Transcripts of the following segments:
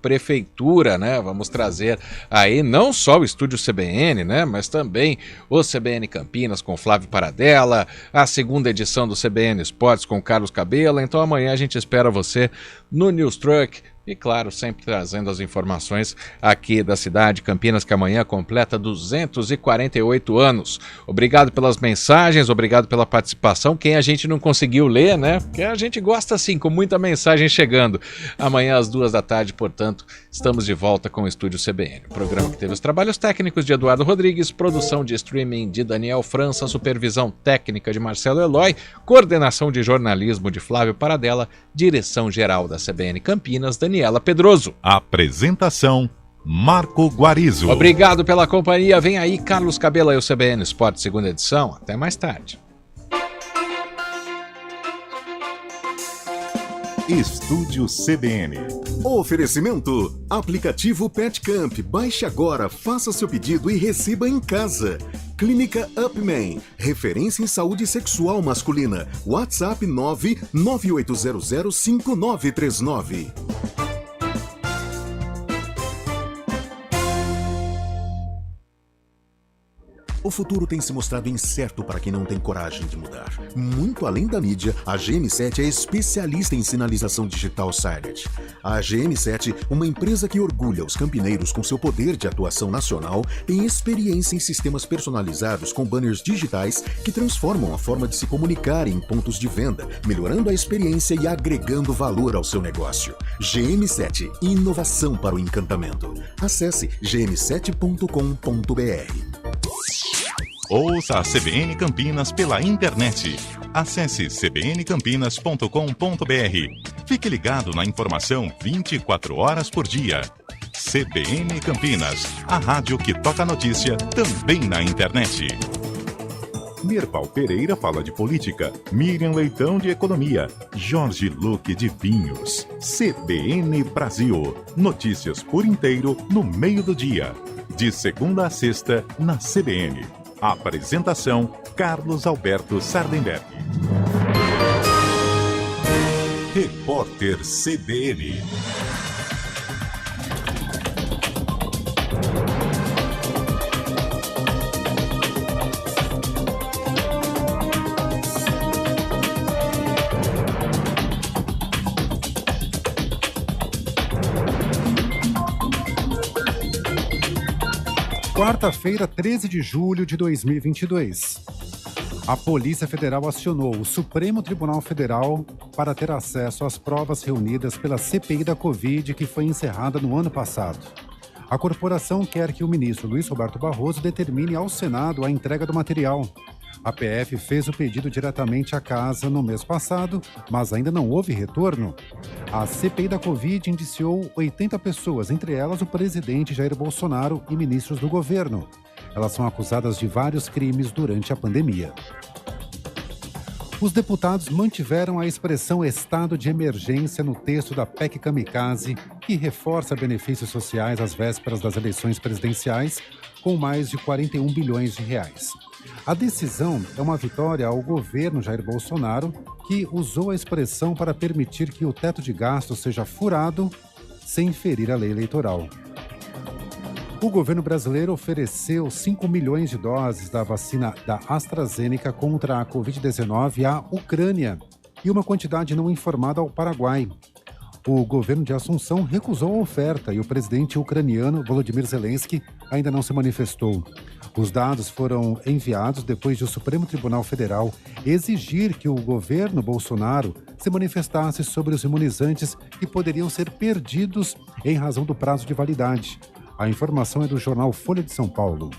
Prefeitura, né? Vamos trazer aí não só o Estúdio CBN, né? Mas também o CBN Campinas com Flávio Paradella, a segunda edição do CBN Esportes com Carlos Cabela. Então amanhã a gente espera você no News Truck. E claro, sempre trazendo as informações aqui da cidade, Campinas, que amanhã completa 248 anos. Obrigado pelas mensagens, obrigado pela participação. Quem a gente não conseguiu ler, né? Porque a gente gosta assim, com muita mensagem chegando. Amanhã às 14h, portanto, estamos de volta com o Estúdio CBN. O programa que teve os trabalhos técnicos de Eduardo Rodrigues, produção de streaming de Daniel França, supervisão técnica de Marcelo Eloy, coordenação de jornalismo de Flávio Paradella, direção-geral da CBN Campinas, Daniela Pedroso. Apresentação, Marco Guarizo. Obrigado pela companhia. Vem aí Carlos Cabela e o CBN Esporte, segunda edição. Até mais tarde. Estúdio CBN. Oferecimento: aplicativo Pet Camp. Baixe agora, faça seu pedido e receba em casa. Clínica Upman, referência em saúde sexual masculina. WhatsApp 998005939. O futuro tem se mostrado incerto para quem não tem coragem de mudar. Muito além da mídia, a GM7 é especialista em sinalização digital Silent. A GM7, uma empresa que orgulha os campineiros com seu poder de atuação nacional, tem experiência em sistemas personalizados com banners digitais que transformam a forma de se comunicar em pontos de venda, melhorando a experiência e agregando valor ao seu negócio. GM7, inovação para o encantamento. Acesse gm7.com.br. Ouça a CBN Campinas pela internet. Acesse cbncampinas.com.br. Fique ligado na informação 24 horas por dia. CBN Campinas, a rádio que toca notícia também na internet. Mirval Pereira fala de política, Miriam Leitão de economia, Jorge Luque de vinhos. CBN Brasil, notícias por inteiro no meio do dia. De segunda a sexta, na CBN. Apresentação, Carlos Alberto Sardenberg. Repórter CBN. Quarta-feira, 13 de julho de 2022. A Polícia Federal acionou o Supremo Tribunal Federal para ter acesso às provas reunidas pela CPI da Covid, que foi encerrada no ano passado. A corporação quer que o ministro Luiz Roberto Barroso determine ao Senado a entrega do material. A PF fez o pedido diretamente à casa no mês passado, mas ainda não houve retorno. A CPI da Covid indiciou 80 pessoas, entre elas o presidente Jair Bolsonaro e ministros do governo. Elas são acusadas de vários crimes durante a pandemia. Os deputados mantiveram a expressão estado de emergência no texto da PEC Kamikaze, que reforça benefícios sociais às vésperas das eleições presidenciais, com mais de 41 bilhões de reais. A decisão é uma vitória ao governo Jair Bolsonaro, que usou a expressão para permitir que o teto de gastos seja furado sem ferir a lei eleitoral. O governo brasileiro ofereceu 5 milhões de doses da vacina da AstraZeneca contra a Covid-19 à Ucrânia e uma quantidade não informada ao Paraguai. O governo de Assunção recusou a oferta e o presidente ucraniano Volodymyr Zelensky ainda não se manifestou. Os dados foram enviados depois de o Supremo Tribunal Federal exigir que o governo Bolsonaro se manifestasse sobre os imunizantes que poderiam ser perdidos em razão do prazo de validade. A informação é do jornal Folha de São Paulo.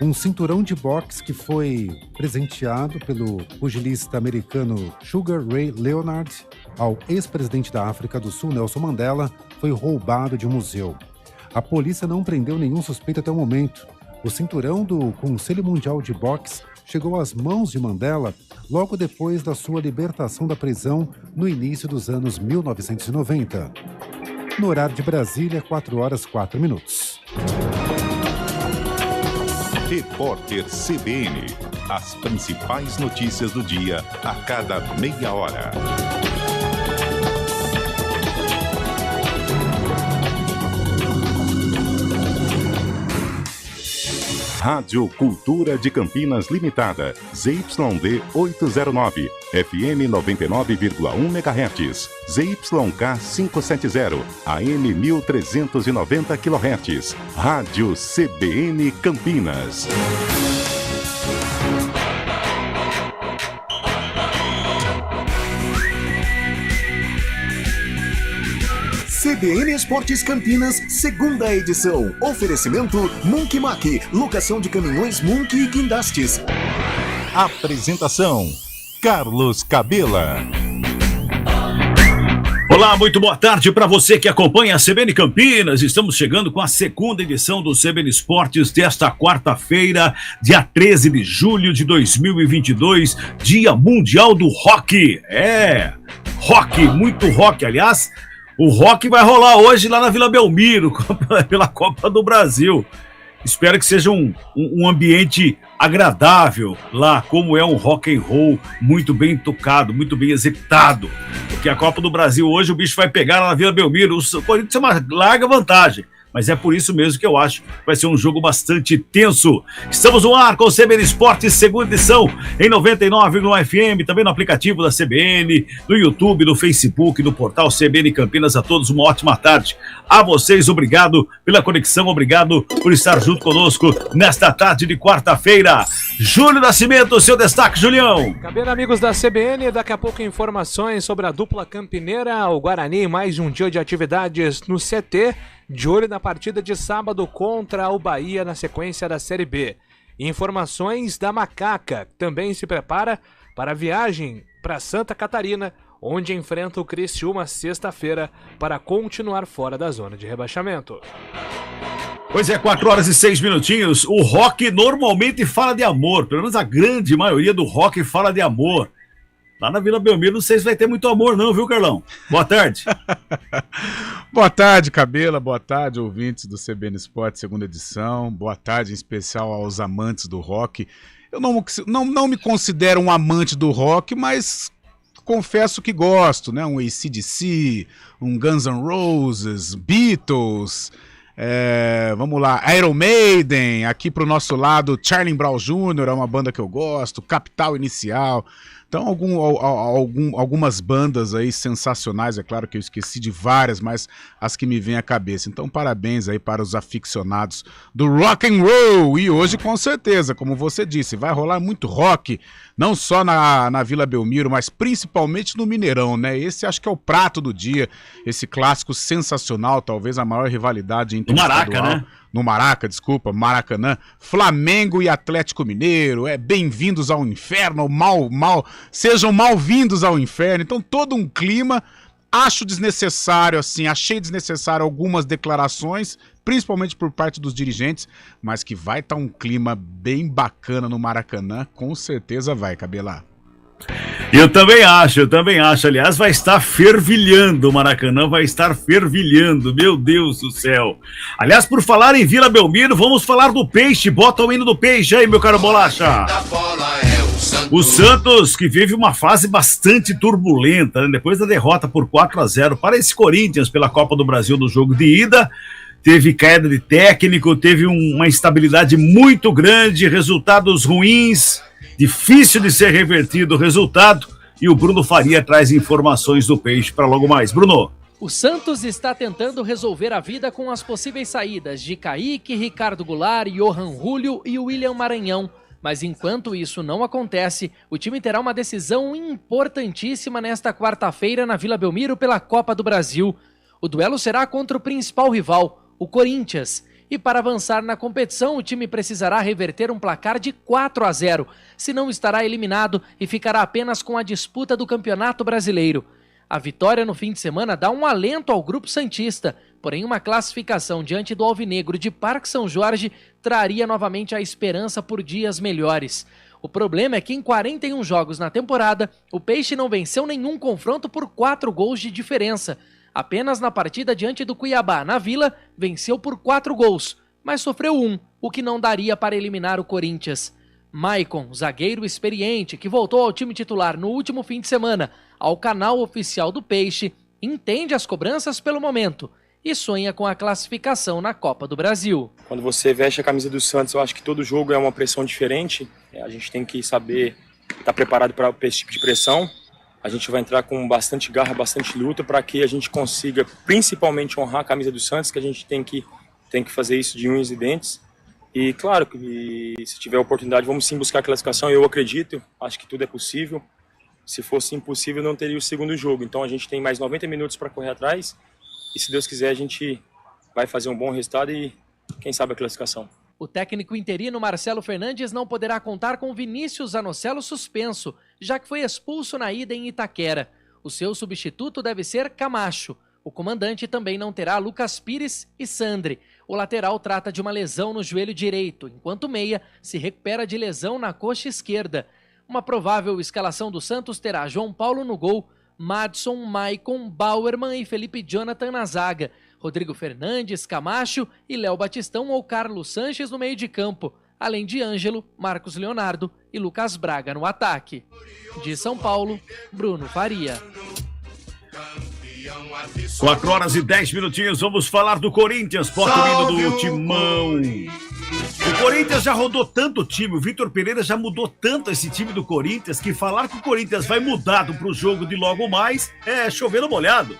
Um cinturão de boxe que foi presenteado pelo pugilista americano Sugar Ray Leonard ao ex-presidente da África do Sul, Nelson Mandela, foi roubado de um museu. A polícia não prendeu nenhum suspeito até o momento. O cinturão do Conselho Mundial de Boxe chegou às mãos de Mandela logo depois da sua libertação da prisão no início dos anos 1990. No horário de Brasília, 4h04. Repórter CBN. As principais notícias do dia a cada meia hora. Rádio Cultura de Campinas Limitada, ZYD 809, FM 99,1 MHz, ZYK 570, AM 1390 kHz, Rádio CBN Campinas. CBN Esportes Campinas, segunda edição. Oferecimento Monkey Mac, locação de caminhões Monkey e guindastes. Apresentação: Carlos Cabela. Olá, muito boa tarde para você que acompanha a CBN Campinas. Estamos chegando com a segunda edição do CBN Esportes desta quarta-feira, dia 13 de julho de 2022, Dia Mundial do Rock. Rock, muito rock, aliás. O rock vai rolar hoje lá na Vila Belmiro, pela Copa do Brasil. Espero que seja um ambiente agradável lá, como é um rock and roll muito bem tocado, muito bem executado. Porque a Copa do Brasil hoje o bicho vai pegar lá na Vila Belmiro. O Corinthians é uma larga vantagem, mas é por isso mesmo que eu acho que vai ser um jogo bastante tenso. Estamos no ar com o CBN Esportes, segunda edição, em 99,1 FM, também no aplicativo da CBN, no YouTube, no Facebook, no portal CBN Campinas. A todos uma ótima tarde. A vocês, obrigado pela conexão, obrigado por estar junto conosco nesta tarde de quarta-feira. Júlio Nascimento, seu destaque, Julião. Cabelo, amigos da CBN, daqui a pouco informações sobre a dupla campineira, o Guarani, mais um dia de atividades no CT, de olho na partida de sábado contra o Bahia na sequência da Série B. Informações da Macaca, que também se prepara para a viagem para Santa Catarina, onde enfrenta o Criciúma sexta-feira para continuar fora da zona de rebaixamento. Pois é, 4 horas e 6 minutinhos. O rock normalmente fala de amor, pelo menos a grande maioria do rock fala de amor. Lá na Vila Belmiro não sei se vai ter muito amor não, viu, Carlão? Boa tarde. Boa tarde, Cabela. Boa tarde, ouvintes do CBN Esporte, segunda edição. Boa tarde, em especial aos amantes do rock. Eu não me considero um amante do rock, mas confesso que gosto, né? Um AC/DC, um Guns N' Roses, Beatles... vamos lá, Iron Maiden, aqui pro nosso lado, Charlie Brown Jr. é uma banda que eu gosto, Capital Inicial, então algumas bandas aí sensacionais, é claro que eu esqueci de várias, mas as que me vêm à cabeça, então parabéns aí para os aficionados do rock and roll, e hoje com certeza, como você disse, vai rolar muito rock, não só na Vila Belmiro, mas principalmente no Mineirão, né? Esse acho que é o prato do dia, esse clássico sensacional, talvez a maior rivalidade interestadual. No Maracanã, Flamengo e Atlético Mineiro, bem-vindos ao inferno, sejam mal-vindos ao inferno, então todo um clima, acho desnecessário, assim, achei desnecessário algumas declarações, principalmente por parte dos dirigentes, mas que vai estar um clima bem bacana no Maracanã, com certeza vai, Cabelar. Eu também acho, aliás vai estar fervilhando, o Maracanã vai estar fervilhando, meu Deus do céu. Aliás, por falar em Vila Belmiro, vamos falar do Peixe, bota o hino do Peixe aí, meu caro Bolacha. O Santos, que vive uma fase bastante turbulenta, né? Depois da derrota por 4-0 para esse Corinthians pela Copa do Brasil no jogo de ida, teve queda de técnico, teve uma instabilidade muito grande, resultados ruins, difícil de ser revertido o resultado, e o Bruno Faria traz informações do Peixe para logo mais. Bruno. O Santos está tentando resolver a vida com as possíveis saídas de Kaique, Ricardo Goulart, Johan Julio e William Maranhão. Mas enquanto isso não acontece, o time terá uma decisão importantíssima nesta quarta-feira na Vila Belmiro pela Copa do Brasil. O duelo será contra o principal rival, o Corinthians. E para avançar na competição, o time precisará reverter um placar de 4-0, senão estará eliminado e ficará apenas com a disputa do Campeonato Brasileiro. A vitória no fim de semana dá um alento ao grupo santista, porém uma classificação diante do Alvinegro de Parque São Jorge traria novamente a esperança por dias melhores. O problema é que em 41 jogos na temporada, o Peixe não venceu nenhum confronto por 4 gols de diferença. Apenas na partida diante do Cuiabá, na Vila, venceu por 4 gols, mas sofreu 1, o que não daria para eliminar o Corinthians. Maicon, zagueiro experiente, que voltou ao time titular no último fim de semana, ao canal oficial do Peixe, entende as cobranças pelo momento. e sonha com a classificação na Copa do Brasil. Quando você veste a camisa do Santos, eu acho que todo jogo é uma pressão diferente. A gente tem que saber estar preparado para esse tipo de pressão. A gente vai entrar com bastante garra, bastante luta para que a gente consiga principalmente honrar a camisa do Santos, que a gente tem que fazer isso de unhas e dentes. E claro, que se tiver oportunidade, vamos sim buscar a classificação. Eu acredito, acho que tudo é possível. Se fosse impossível, não teria o segundo jogo. Então a gente tem mais 90 minutos para correr atrás. E se Deus quiser, a gente vai fazer um bom resultado e quem sabe a classificação. O técnico interino Marcelo Fernandes não poderá contar com Vinícius Zanocelo suspenso, já que foi expulso na ida em Itaquera. O seu substituto deve ser Camacho. O comandante também não terá Lucas Pires e Sandri. O lateral trata de uma lesão no joelho direito, enquanto o meia se recupera de lesão na coxa esquerda. Uma provável escalação do Santos terá João Paulo no gol, Madson, Maicon, Bauerman e Felipe Jonathan na zaga, Rodrigo Fernandes, Camacho e Léo Batistão ou Carlos Sanches no meio de campo, além de Ângelo, Marcos Leonardo e Lucas Braga no ataque. De São Paulo, Bruno Faria. 4 horas e 10 minutinhos, vamos falar do Corinthians, porta do Timão. O Corinthians já rodou tanto o time, o Vitor Pereira já mudou tanto esse time do Corinthians, que falar que o Corinthians vai mudado para o jogo de logo mais é chover no molhado.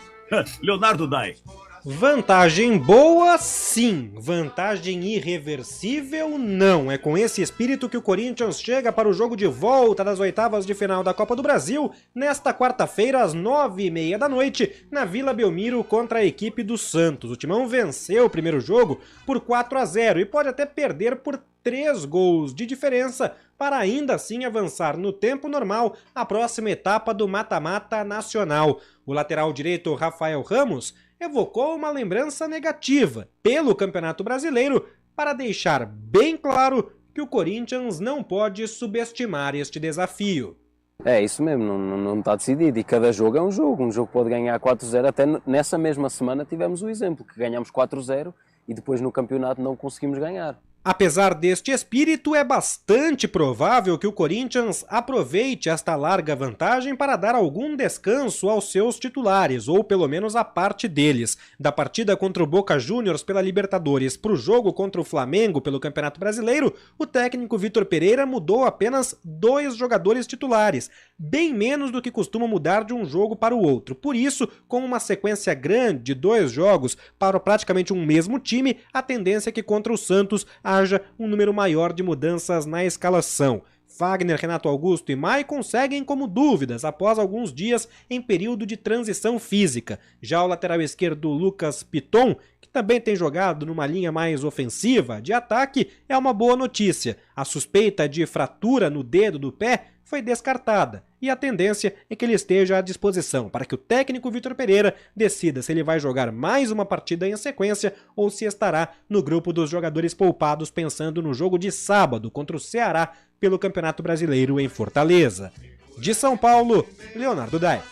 Leonardo Dai. Vantagem boa, sim. Vantagem irreversível, não. É com esse espírito que o Corinthians chega para o jogo de volta das oitavas de final da Copa do Brasil, nesta quarta-feira, às 9h30 da noite, na Vila Belmiro, contra a equipe do Santos. O Timão venceu o primeiro jogo por 4-0 e pode até perder por 3 gols de diferença para ainda assim avançar no tempo normal a próxima etapa do mata-mata nacional. O lateral direito Rafael Ramos evocou uma lembrança negativa pelo Campeonato Brasileiro para deixar bem claro que o Corinthians não pode subestimar este desafio. É isso mesmo, não está decidido e cada jogo é um jogo pode ganhar 4-0, até nessa mesma semana tivemos o exemplo, que ganhamos 4-0 e depois no campeonato não conseguimos ganhar. Apesar deste espírito, é bastante provável que o Corinthians aproveite esta larga vantagem para dar algum descanso aos seus titulares, ou pelo menos a parte deles. Da partida contra o Boca Juniors pela Libertadores para o jogo contra o Flamengo pelo Campeonato Brasileiro, o técnico Vitor Pereira mudou apenas 2 jogadores titulares, bem menos do que costuma mudar de um jogo para o outro. Por isso, com uma sequência grande de 2 jogos para praticamente um mesmo time, a tendência é que contra o Santos haja um número maior de mudanças na escalação. Fagner, Renato Augusto e Maicon seguem como dúvidas após alguns dias em período de transição física. Já o lateral esquerdo Lucas Piton, que também tem jogado numa linha mais ofensiva de ataque, é uma boa notícia. A suspeita de fratura no dedo do pé foi descartada e a tendência é que ele esteja à disposição para que o técnico Vitor Pereira decida se ele vai jogar mais uma partida em sequência ou se estará no grupo dos jogadores poupados pensando no jogo de sábado contra o Ceará pelo Campeonato Brasileiro em Fortaleza. De São Paulo, Leonardo Dai.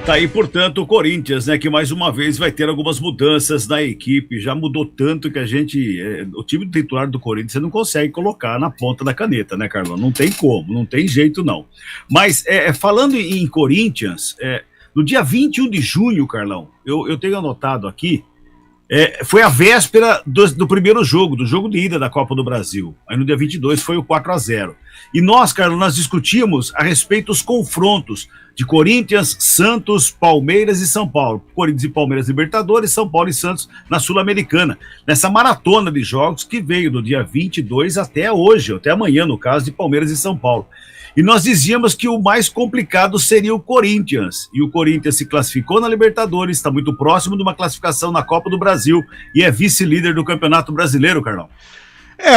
Tá aí, portanto, o Corinthians, né, que mais uma vez vai ter algumas mudanças na equipe, já mudou tanto que o time titular do Corinthians você não consegue colocar na ponta da caneta, né, Carlão? Não tem como, não tem jeito não. Mas, falando em Corinthians, no dia 21 de junho, Carlão, eu tenho anotado aqui, foi a véspera do primeiro jogo, do jogo de ida da Copa do Brasil. Aí no dia 22 foi o 4-0. E nós, Carlos, nós discutimos a respeito dos confrontos de Corinthians, Santos, Palmeiras e São Paulo. Corinthians e Palmeiras Libertadores, São Paulo e Santos na Sul-Americana. Nessa maratona de jogos que veio do dia 22 até hoje, até amanhã, no caso de Palmeiras e São Paulo. E nós dizíamos que o mais complicado seria o Corinthians. E o Corinthians se classificou na Libertadores, está muito próximo de uma classificação na Copa do Brasil e é vice-líder do Campeonato Brasileiro, Carlão.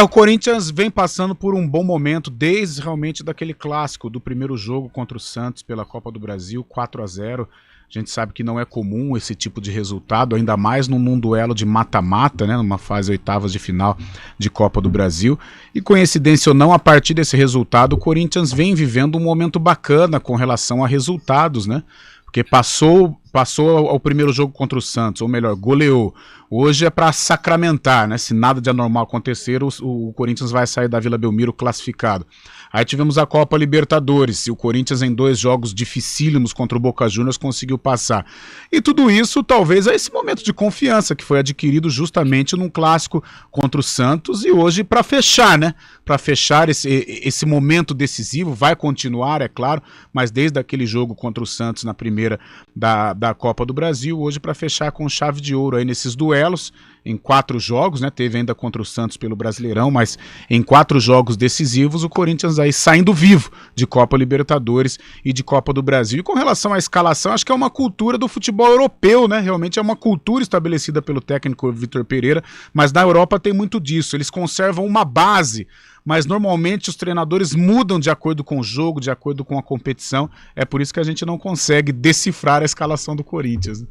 O Corinthians vem passando por um bom momento desde realmente daquele clássico do primeiro jogo contra o Santos pela Copa do Brasil, 4-0. A gente sabe que não é comum esse tipo de resultado, ainda mais num duelo de mata-mata, né, numa fase oitavas de final de Copa do Brasil. E coincidência ou não, a partir desse resultado, o Corinthians vem vivendo um momento bacana com relação a resultados, né? Porque passou passou ao primeiro jogo contra o Santos, ou melhor, goleou. Hoje é para sacramentar, né? Se nada de anormal acontecer, o Corinthians vai sair da Vila Belmiro classificado. Aí tivemos a Copa Libertadores, e o Corinthians em 2 jogos dificílimos contra o Boca Juniors conseguiu passar. E tudo isso talvez é esse momento de confiança que foi adquirido justamente num clássico contra o Santos, e hoje para fechar, né? Para fechar esse momento decisivo, vai continuar, é claro, mas desde aquele jogo contra o Santos na primeira da Copa do Brasil, hoje para fechar com chave de ouro aí nesses duelos, em 4 jogos, né? Teve ainda contra o Santos pelo Brasileirão, mas em 4 jogos decisivos, o Corinthians aí saindo vivo de Copa Libertadores e de Copa do Brasil. E com relação à escalação, acho que é uma cultura do futebol europeu, né? Realmente é uma cultura estabelecida pelo técnico Vitor Pereira, mas na Europa tem muito disso. Eles conservam uma base, mas normalmente os treinadores mudam de acordo com o jogo, de acordo com a competição. É por isso que a gente não consegue decifrar a escalação do Corinthians, né?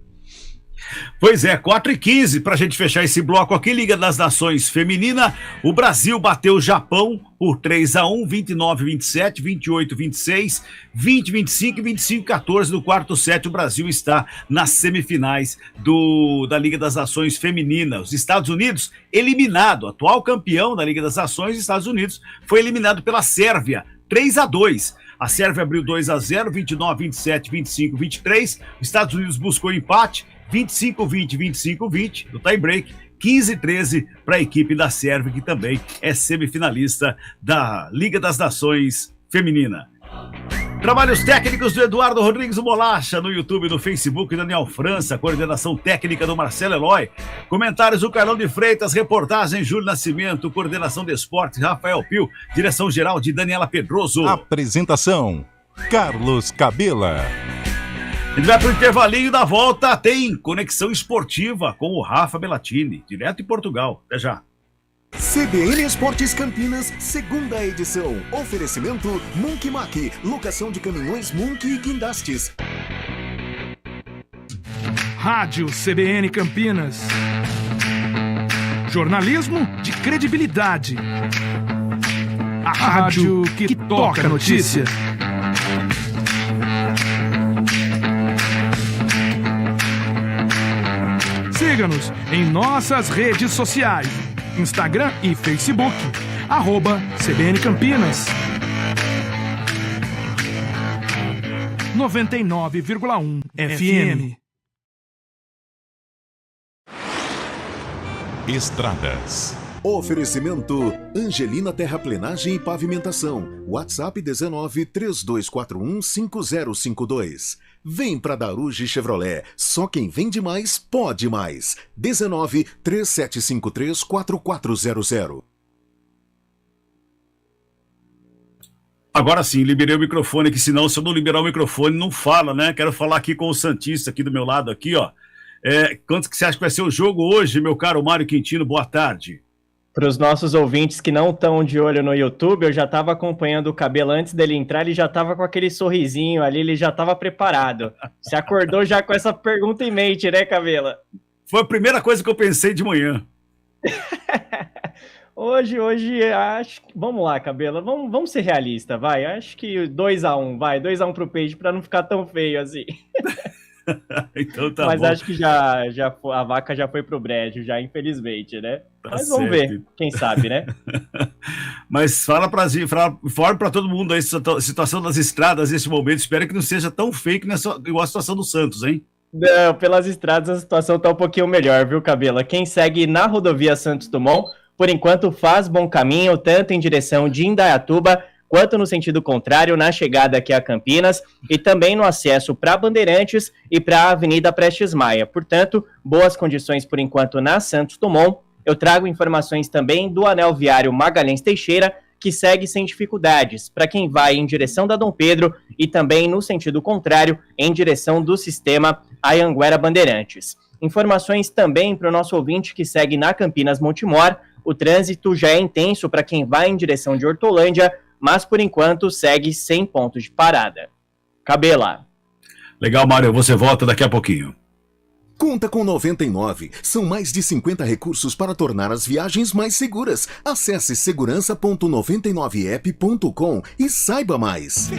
Pois é, 4h15 pra gente fechar esse bloco aqui. Liga das Nações Feminina, o Brasil bateu o Japão por 3-1, 29-27, 28-26, 20-25 e 25-14 no quarto set. O Brasil está nas semifinais da Liga das Nações Feminina. Os Estados Unidos, eliminado, atual campeão da Liga das Nações, Estados Unidos, foi eliminado pela Sérvia, 3-2. A Sérvia abriu 2-0, 29-27, 25-23. Os Estados Unidos buscou empate, 25-20, 25-20 no tie-break, 15-13 para a equipe da Sérvia, que também é semifinalista da Liga das Nações Feminina. Trabalhos técnicos do Eduardo Rodrigues Bolacha, no YouTube e no Facebook, Daniel França, coordenação técnica do Marcelo Eloy, comentários do Carlão de Freitas, reportagem Júlio Nascimento, coordenação de esportes Rafael Pio, direção geral de Daniela Pedroso. Apresentação, Carlos Cabela. A gente vai para o intervalinho da volta, tem conexão esportiva com o Rafa Bellatini, direto em Portugal. Até já. CBN Esportes Campinas, segunda edição. Oferecimento Monkey Mac, locação de caminhões Monkey e guindastes. Rádio CBN Campinas. Jornalismo de credibilidade. A rádio que toca a notícia. Siga-nos em nossas redes sociais, Instagram e Facebook, @CBN Campinas. 99,1 FM. Estradas. Oferecimento Angelina Terraplenagem e Pavimentação. WhatsApp 19 3241 5052. Vem pra Daruge Chevrolet. Só quem vende mais, pode mais. 19 3753 4400. Agora sim, liberei o microfone, que senão se eu não liberar o microfone não fala, né? Quero falar aqui com o Santista aqui do meu lado, aqui, ó. Quanto que você acha que vai ser o jogo hoje, meu caro Mário Quintino? Boa tarde. Para os nossos ouvintes que não estão de olho no YouTube, eu já estava acompanhando o Cabelo antes dele entrar, ele já estava com aquele sorrisinho ali, ele já estava preparado. Você acordou já com essa pergunta em mente, né, Cabela? Foi a primeira coisa que eu pensei de manhã. Hoje, acho que... Vamos lá, Cabela, vamos ser realistas, vai. Acho que 2-1, vai. 2-1 pro Peixe, para não ficar tão feio assim. Então tá. Mas bom. Acho que já a vaca já foi pro brejo, já, infelizmente, né? Tá. Mas vamos ver, quem sabe, né? Mas fala para todo mundo aí a situação das estradas nesse momento. Espero que não seja tão feio igual a situação do Santos, hein? Não, pelas estradas a situação tá um pouquinho melhor, viu, Cabela? Quem segue na rodovia Santos Dumont, por enquanto faz bom caminho, tanto em direção de Indaiatuba, quanto no sentido contrário, na chegada aqui a Campinas, e também no acesso para Bandeirantes e para a Avenida Prestes Maia. Portanto, boas condições por enquanto na Santos Dumont. Eu trago informações também do anel viário Magalhães Teixeira, que segue sem dificuldades, para quem vai em direção da Dom Pedro e também no sentido contrário, em direção do sistema Anhanguera Bandeirantes. Informações também para o nosso ouvinte que segue na Campinas Montemor. O trânsito já é intenso para quem vai em direção de Hortolândia, mas por enquanto segue sem pontos de parada. Cabela. Legal, Mário, você volta daqui a pouquinho. Conta com 99. São mais de 50 recursos para tornar as viagens mais seguras. Acesse segurança.99app.com e saiba mais.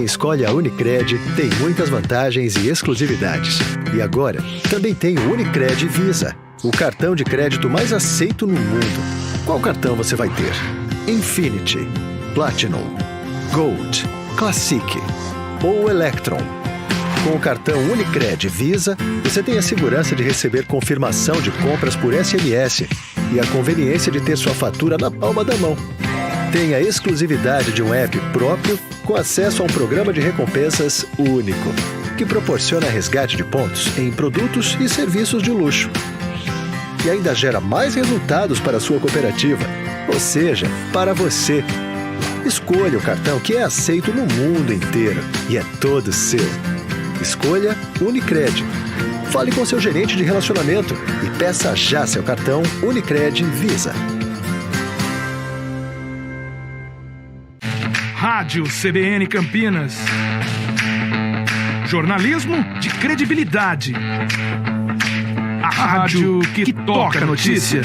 escolhe a Unicred tem muitas vantagens e exclusividades. E agora, também tem o Unicred Visa, o cartão de crédito mais aceito no mundo. Qual cartão você vai ter? Infinity, Platinum, Gold, Classic ou Electron? Com o cartão Unicred Visa, você tem a segurança de receber confirmação de compras por SMS e a conveniência de ter sua fatura na palma da mão. Tem a exclusividade de um app próprio com acesso a um programa de recompensas único, que proporciona resgate de pontos em produtos e serviços de luxo. E ainda gera mais resultados para a sua cooperativa, ou seja, para você. Escolha o cartão que é aceito no mundo inteiro e é todo seu. Escolha Unicred. Fale com seu gerente de relacionamento e peça já seu cartão Unicred Visa. Rádio CBN Campinas. Jornalismo de credibilidade. A rádio que toca a notícia.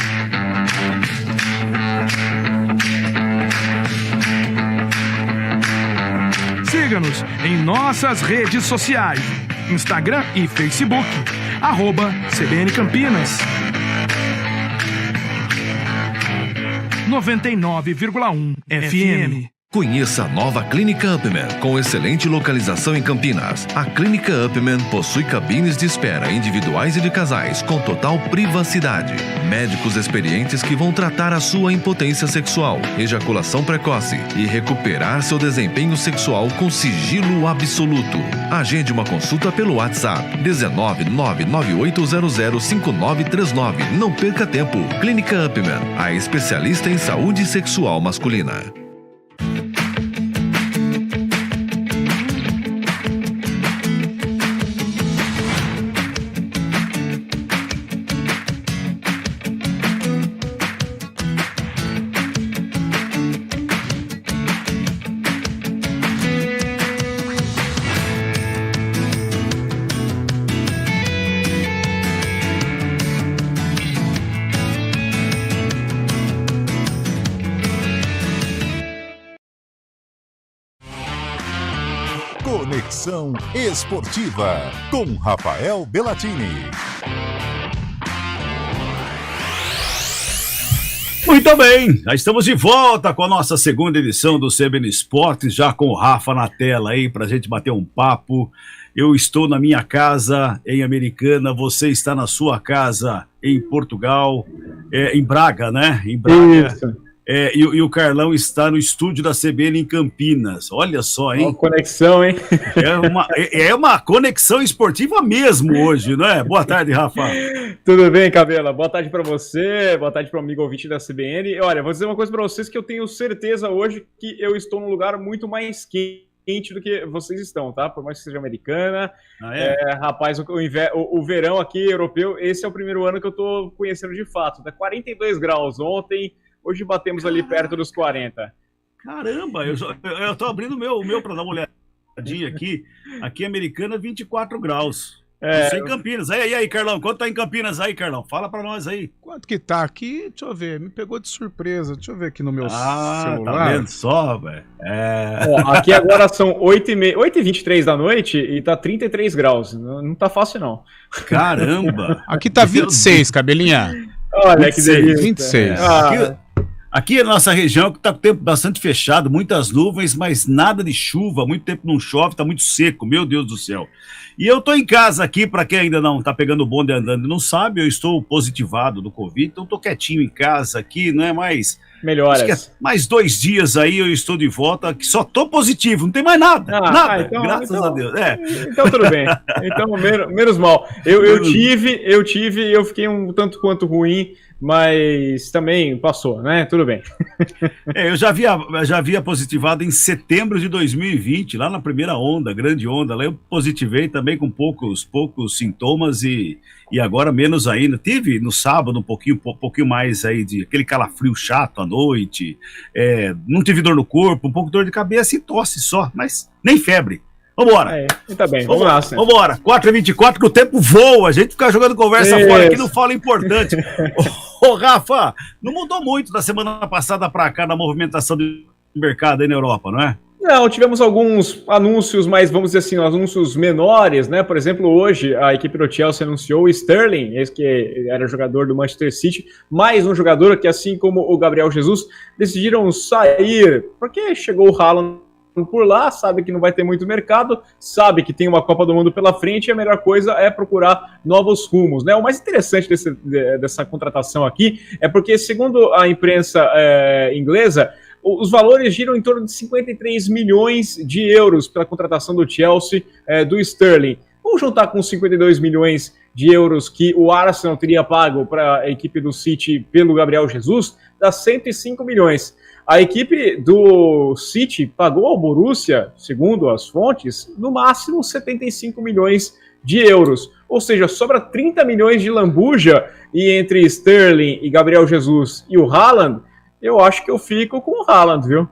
Siga-nos em nossas redes sociais, Instagram e Facebook, @CBN Campinas. 99,1 FM. Conheça a nova Clínica Upman, com excelente localização em Campinas. A Clínica Upman possui cabines de espera individuais e de casais, com total privacidade. Médicos experientes que vão tratar a sua impotência sexual, ejaculação precoce e recuperar seu desempenho sexual com sigilo absoluto. Agende uma consulta pelo WhatsApp 19998005939. Não perca tempo. Clínica Upman, a especialista em saúde sexual masculina. Conexão Esportiva, com Rafael Bellatini. Muito bem, já estamos de volta com a nossa segunda edição do CBN Esportes, já com o Rafa na tela aí pra gente bater um papo. Eu estou na minha casa em Americana, você está na sua casa em Portugal, em Braga, né? Em Braga. Isso. E o Carlão está no estúdio da CBN em Campinas. Olha só, hein? Uma conexão, hein? É uma conexão esportiva mesmo hoje, não é? Boa tarde, Rafa. Tudo bem, Cabela? Boa tarde para você, boa tarde para o amigo ouvinte da CBN. Olha, vou dizer uma coisa para vocês que eu tenho certeza hoje que eu estou num lugar muito mais quente do que vocês estão, tá? Por mais que seja Americana. Rapaz, o verão aqui europeu, esse é o primeiro ano que eu tô conhecendo de fato. Tá 42 graus ontem. Hoje batemos ali perto dos 40. Caramba, eu tô abrindo o meu para dar uma olhadinha aqui. Aqui em Americana, 24 graus. Isso em Campinas. E aí, Carlão, quanto tá em Campinas aí, Carlão? Fala para nós aí. Quanto que tá aqui? Deixa eu ver, me pegou de surpresa. Deixa eu ver aqui no meu celular. Tá vendo só, velho? Aqui agora são 8h23 da noite e tá 33 graus. Não tá fácil, não. Caramba! Aqui tá 26, cabelinha. Olha que delícia. 26. Aqui a nossa região que está com o tempo bastante fechado, muitas nuvens, mas nada de chuva, muito tempo não chove, está muito seco, meu Deus do céu. E eu estou em casa aqui, para quem ainda não está pegando o bonde andando e não sabe, eu estou positivado do Covid, então estou quietinho em casa aqui, não é mais... Melhoras. Mais 2 dias aí eu estou de volta, que só tô positivo, não tem mais nada, então, graças a Deus. Então tudo bem, então menos mal. Eu tive, eu fiquei um tanto quanto ruim, mas também passou, né? Tudo bem. Eu já havia positivado em setembro de 2020, lá na primeira onda, grande onda, lá eu positivei também com poucos sintomas e agora menos ainda. Tive no sábado um pouquinho mais aí de aquele calafrio chato à noite, não tive dor no corpo, um pouco de dor de cabeça e tosse só, mas nem febre. Vambora. Tá bem, vamos lá. Vambora. 4h24, que o tempo voa. A gente fica jogando conversa fora aqui, não fala importante. Ô, Rafa, não mudou muito da semana passada pra cá na movimentação do mercado aí na Europa, não é? Não, tivemos alguns anúncios, mas vamos dizer assim, anúncios menores, né? Por exemplo, hoje a equipe do Chelsea anunciou o Sterling, esse que era jogador do Manchester City, mais um jogador que, assim como o Gabriel Jesus, decidiram sair, porque chegou o Haaland por lá, sabe que não vai ter muito mercado, sabe que tem uma Copa do Mundo pela frente e a melhor coisa é procurar novos rumos, né? O mais interessante dessa contratação aqui é porque, segundo a imprensa inglesa, os valores giram em torno de 53 milhões de euros pela contratação do Chelsea, do Sterling. Vamos juntar com os 52 milhões de euros que o Arsenal teria pago para a equipe do City pelo Gabriel Jesus, dá 105 milhões. A equipe do City pagou ao Borussia, segundo as fontes, no máximo 75 milhões de euros. Ou seja, sobra 30 milhões de lambuja, e entre Sterling e Gabriel Jesus e o Haaland, eu acho que eu fico com o Haaland, viu?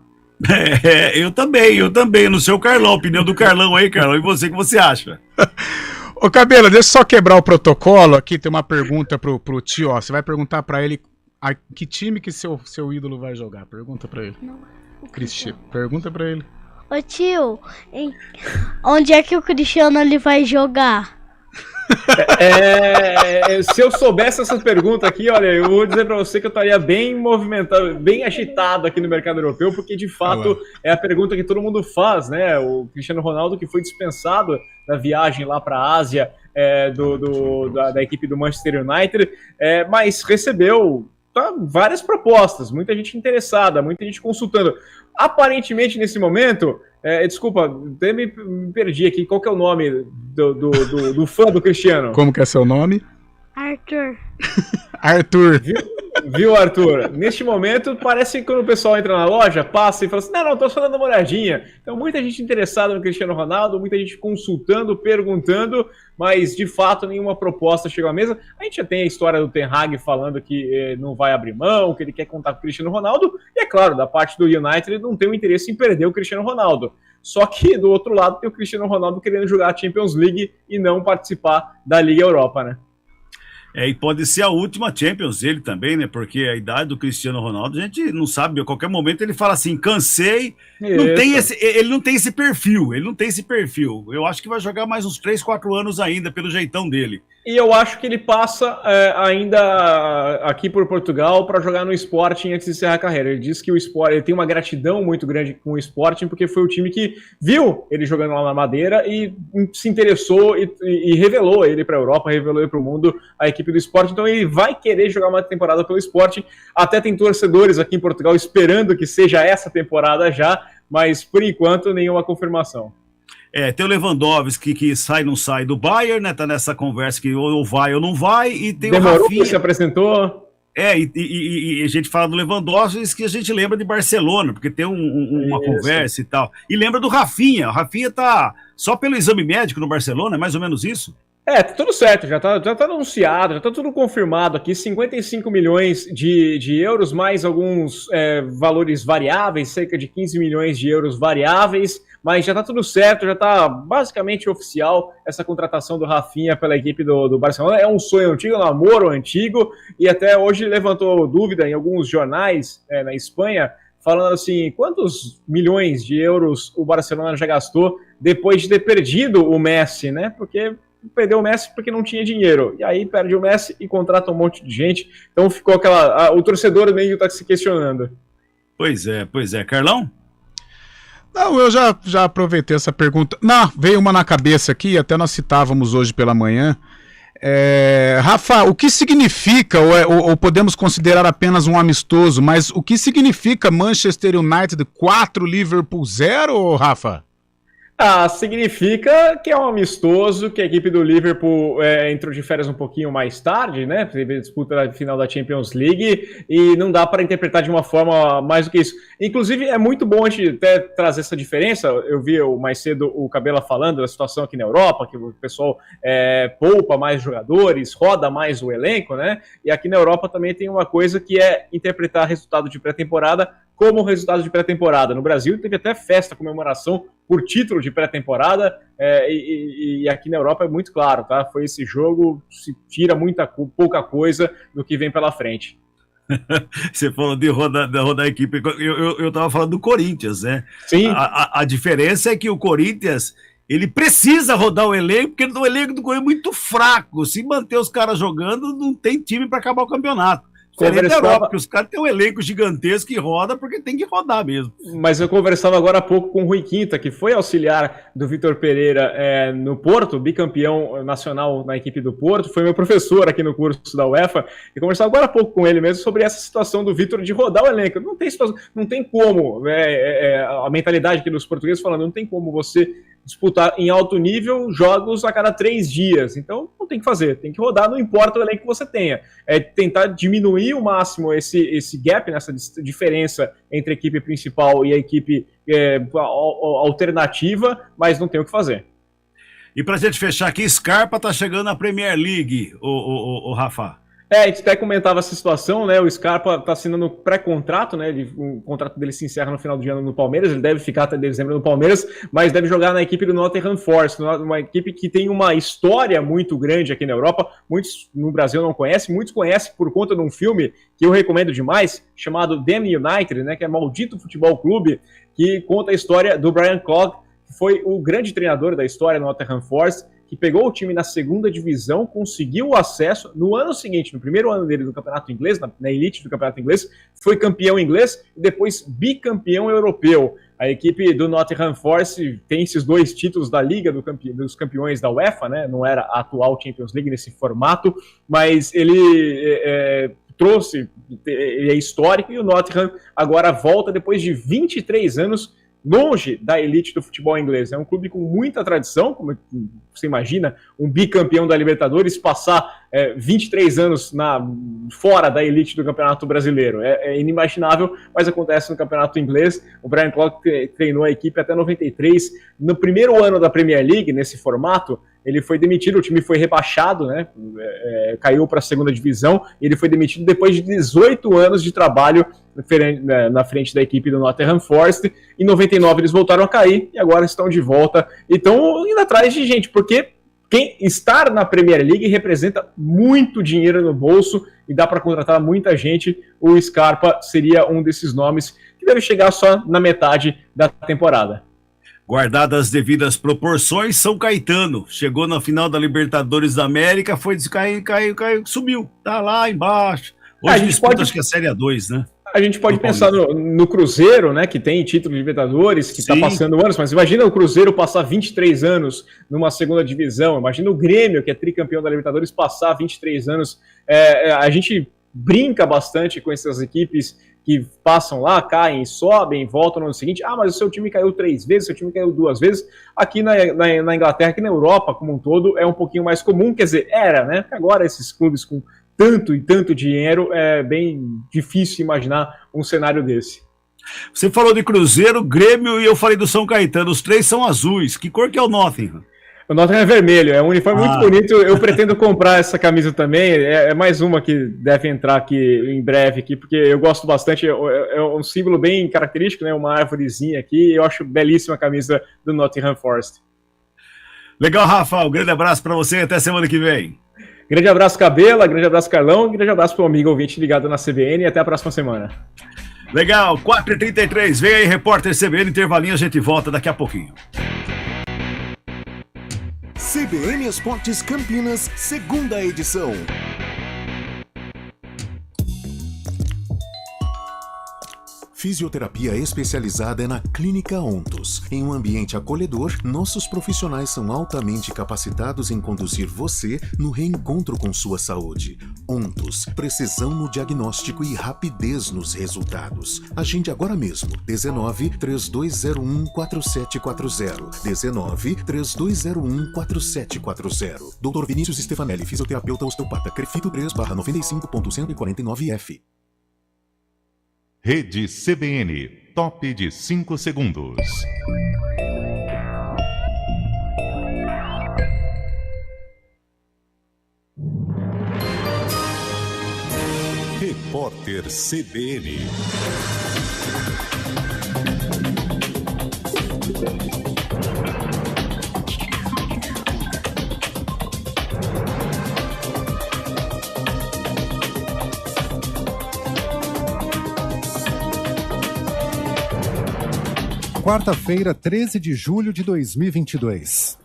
Eu também, no seu Carlão, opinião do Carlão aí, Carlão, e você, o que você acha? Ô, Cabelo, deixa eu só quebrar o protocolo aqui, tem uma pergunta pro tio, ó, você vai perguntar pra ele que time que seu ídolo vai jogar, pergunta pra ele. Cristiano, pergunta pra ele. Ô tio, onde é que o Cristiano ele vai jogar? Se eu soubesse essa pergunta aqui, olha, eu vou dizer pra você que eu estaria bem movimentado, bem agitado aqui no mercado europeu, porque de fato é a pergunta que todo mundo faz, né? O Cristiano Ronaldo, que foi dispensado da viagem lá para a Ásia da equipe do Manchester United, mas recebeu várias propostas, muita gente interessada, muita gente consultando. Aparentemente, nesse momento, desculpa, até me perdi aqui, qual que é o nome do fã do Cristiano? Como que é seu nome? Arthur. Arthur. Viu, Arthur? Neste momento, parece que quando o pessoal entra na loja, passa e fala assim, não, tô só dando uma olhadinha. Então, muita gente interessada no Cristiano Ronaldo, muita gente consultando, perguntando, mas, de fato, nenhuma proposta chegou à mesa. A gente já tem a história do Ten Hag falando que não vai abrir mão, que ele quer contar com o Cristiano Ronaldo, e, é claro, da parte do United, ele não tem o interesse em perder o Cristiano Ronaldo. Só que, do outro lado, tem o Cristiano Ronaldo querendo jogar a Champions League e não participar da Liga Europa, né? E pode ser a última Champions dele também, né? Porque a idade do Cristiano Ronaldo, a gente não sabe, a qualquer momento ele fala assim, cansei, ele não tem esse perfil, Eu acho que vai jogar mais uns 3, 4 anos ainda, pelo jeitão dele. E eu acho que ele passa ainda aqui por Portugal para jogar no Sporting antes de encerrar a carreira. Ele diz que o Sporting, ele tem uma gratidão muito grande com o Sporting, porque foi o time que viu ele jogando lá na Madeira e se interessou e revelou ele para a Europa, revelou ele para o mundo, a equipe do Sporting. Então ele vai querer jogar uma temporada pelo Sporting. Até tem torcedores aqui em Portugal esperando que seja essa temporada já, mas por enquanto nenhuma confirmação. Tem o Lewandowski que sai não sai do Bayern, né? Tá nessa conversa que ou vai ou não vai. E tem Demorou, o Rafinha. Se apresentou. E a gente fala do Lewandowski que a gente lembra de Barcelona, porque tem uma conversa e tal. E lembra do Rafinha. O Rafinha tá só pelo exame médico no Barcelona, é mais ou menos isso? Tá tudo certo, já tá anunciado, já tá tudo confirmado aqui, 55 milhões de euros, mais alguns valores variáveis, cerca de 15 milhões de euros variáveis, mas já tá tudo certo, já tá basicamente oficial essa contratação do Rafinha pela equipe do Barcelona. É um sonho antigo, um namoro antigo, e até hoje levantou dúvida em alguns jornais na Espanha, falando assim, quantos milhões de euros o Barcelona já gastou depois de ter perdido o Messi, né? Porque perdeu o Messi porque não tinha dinheiro. E aí perde o Messi e contrata um monte de gente. Então ficou o torcedor meio tá se questionando. Pois é. Carlão? Não, eu já aproveitei essa pergunta. Não, veio uma na cabeça aqui, até nós citávamos hoje pela manhã. Rafa, o que significa, ou podemos considerar apenas um amistoso, mas o que significa Manchester United 4, Liverpool 0, Rafa? Significa que é um amistoso, que a equipe do Liverpool entrou de férias um pouquinho mais tarde, né? Teve a disputa da final da Champions League e não dá para interpretar de uma forma mais do que isso. Inclusive, é muito bom a gente até trazer essa diferença. Eu vi mais cedo o Cabela falando da situação aqui na Europa, que o pessoal poupa mais jogadores, roda mais o elenco, né? E aqui na Europa também tem uma coisa que é interpretar resultado de pré-temporada como resultado de pré-temporada. No Brasil teve até festa, comemoração por título de pré-temporada, e aqui na Europa é muito claro, tá? Foi esse jogo, se tira pouca coisa do que vem pela frente. Você falou de rodar a equipe. Eu tava falando do Corinthians, né? Sim. A diferença é que o Corinthians, ele precisa rodar o elenco, porque o elenco do Corinthians é muito fraco. Se manter os caras jogando, não tem time para acabar o campeonato. Diferente da Europa, porque os caras têm um elenco gigantesco que roda, porque tem que rodar mesmo. Mas eu conversava agora há pouco com o Rui Quinta, que foi auxiliar do Vitor Pereira no Porto, bicampeão nacional na equipe do Porto, foi meu professor aqui no curso da UEFA, e conversava agora há pouco com ele mesmo sobre essa situação do Vitor de rodar o elenco. Não tem como, a mentalidade aqui dos portugueses falando, não tem como você disputar em alto nível jogos a cada 3 dias. Então, não tem que fazer, tem que rodar, não importa o elenco que você tenha. É tentar diminuir ao máximo esse gap, nessa diferença entre a equipe principal e a equipe alternativa, mas não tem o que fazer. E pra gente fechar aqui, Scarpa tá chegando na Premier League, o Rafa. A gente até comentava essa situação, né? O Scarpa está assinando pré-contrato, né? O contrato dele se encerra no final do ano no Palmeiras, ele deve ficar até dezembro no Palmeiras, mas deve jogar na equipe do Nottingham Forest, uma equipe que tem uma história muito grande aqui na Europa, muitos no Brasil não conhecem, muitos conhecem por conta de um filme que eu recomendo demais, chamado Damn United, né? Que é Maldito Futebol Clube, que conta a história do Brian Clough, que foi o grande treinador da história do Nottingham Forest, que pegou o time na segunda divisão, conseguiu o acesso no ano seguinte, no primeiro ano dele do campeonato inglês, na elite do campeonato inglês, foi campeão inglês e depois bicampeão europeu. A equipe do Nottingham Forest tem esses 2 títulos da Liga dos Campeões da UEFA, né? Não era a atual Champions League nesse formato, mas ele trouxe, ele é histórico, e o Nottingham agora volta depois de 23 anos longe da elite do futebol inglês. É um clube com muita tradição, como você imagina, um bicampeão da Libertadores passar 23 anos fora da elite do Campeonato Brasileiro. É inimaginável, mas acontece no Campeonato Inglês. O Brian Clough treinou a equipe até 93. No primeiro ano da Premier League, nesse formato, ele foi demitido, o time foi rebaixado, né? Caiu para a segunda divisão, e ele foi demitido depois de 18 anos de trabalho na frente da equipe do Nottingham Forest. Em 99 eles voltaram a cair e agora estão de volta e estão indo atrás de gente, porque quem estar na Premier League representa muito dinheiro no bolso e dá para contratar muita gente. O Scarpa seria um desses nomes que deve chegar só na metade da temporada. Guardadas as devidas proporções, São Caetano chegou na final da Libertadores da América, foi caiu, subiu, tá lá embaixo. Hoje disputa, acho que é a Série A2, né? A gente pode pensar no Cruzeiro, né, que tem título de Libertadores, que está passando anos, mas imagina o Cruzeiro passar 23 anos numa segunda divisão, imagina o Grêmio, que é tricampeão da Libertadores, passar 23 anos. A gente brinca bastante com essas equipes que passam lá, caem, sobem, voltam no ano seguinte. Mas o seu time caiu 3 vezes, o seu time caiu 2 vezes. Aqui na Inglaterra, aqui na Europa como um todo, é um pouquinho mais comum, quer dizer, né? Agora esses clubes com tanto e tanto dinheiro, é bem difícil imaginar um cenário desse. Você falou de Cruzeiro, Grêmio e eu falei do São Caetano. Os 3 são azuis. Que cor que é o Nottingham? O Nottingham é vermelho, é um uniforme muito bonito. Eu pretendo comprar essa camisa também. É mais uma que deve entrar aqui em breve, aqui, porque eu gosto bastante. É um símbolo bem característico, né? Uma árvorezinha aqui. Eu acho belíssima a camisa do Nottingham Forest. Legal, Rafa. Um grande abraço para você e até semana que vem. Grande abraço, Cabela, grande abraço, Carlão, grande abraço para o amigo ouvinte ligado na CBN e até a próxima semana. Legal, 4h33, vem aí, repórter CBN, intervalinho, a gente volta daqui a pouquinho. CBN Esportes Campinas, segunda edição. Fisioterapia especializada é na Clínica Ontos. Em um ambiente acolhedor, nossos profissionais são altamente capacitados em conduzir você no reencontro com sua saúde. Ontos, precisão no diagnóstico e rapidez nos resultados. Agende agora mesmo. 19-3201-4740. 19-3201-4740. Dr. Vinícius Stefanelli, fisioterapeuta osteopata, Crefito 3/95.149F. Rede CBN, top de 5 segundos. Repórter CBN. Quarta-feira, 13 de julho de 2022.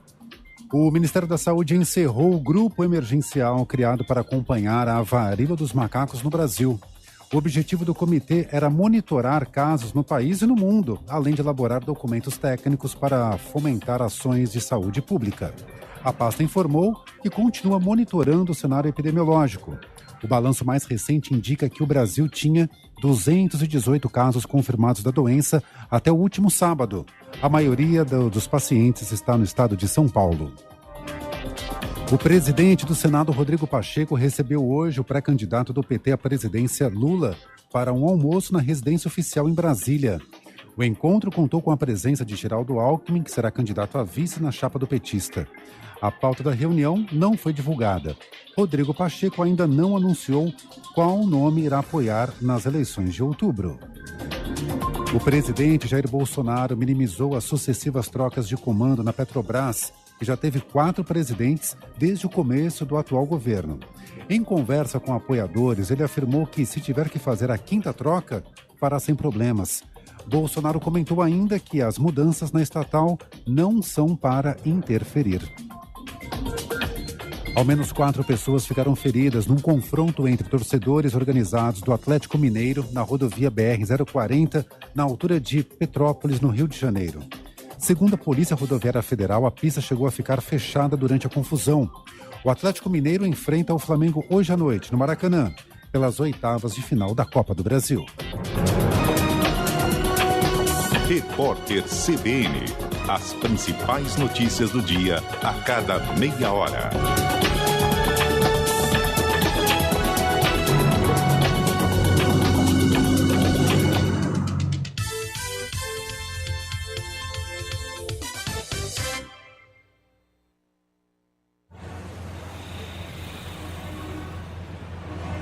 O Ministério da Saúde encerrou o grupo emergencial criado para acompanhar a varíola dos macacos no Brasil. O objetivo do comitê era monitorar casos no país e no mundo, além de elaborar documentos técnicos para fomentar ações de saúde pública. A pasta informou que continua monitorando o cenário epidemiológico. O balanço mais recente indica que o Brasil tinha 218 casos confirmados da doença até o último sábado. A maioria dos pacientes está no estado de São Paulo. O presidente do Senado, Rodrigo Pacheco, recebeu hoje o pré-candidato do PT à presidência, Lula, para um almoço na residência oficial em Brasília. O encontro contou com a presença de Geraldo Alckmin, que será candidato a vice na chapa do petista. A pauta da reunião não foi divulgada. Rodrigo Pacheco ainda não anunciou qual nome irá apoiar nas eleições de outubro. O presidente Jair Bolsonaro minimizou as sucessivas trocas de comando na Petrobras, que já teve 4 presidentes desde o começo do atual governo. Em conversa com apoiadores, ele afirmou que, se tiver que fazer a 5ª troca, fará sem problemas. Bolsonaro comentou ainda que as mudanças na estatal não são para interferir. Ao menos 4 pessoas ficaram feridas num confronto entre torcedores organizados do Atlético Mineiro na rodovia BR-040, na altura de Petrópolis, no Rio de Janeiro. Segundo a Polícia Rodoviária Federal, a pista chegou a ficar fechada durante a confusão. O Atlético Mineiro enfrenta o Flamengo hoje à noite, no Maracanã, pelas 8ª de final da Copa do Brasil. Repórter CBN. As principais notícias do dia a cada meia hora.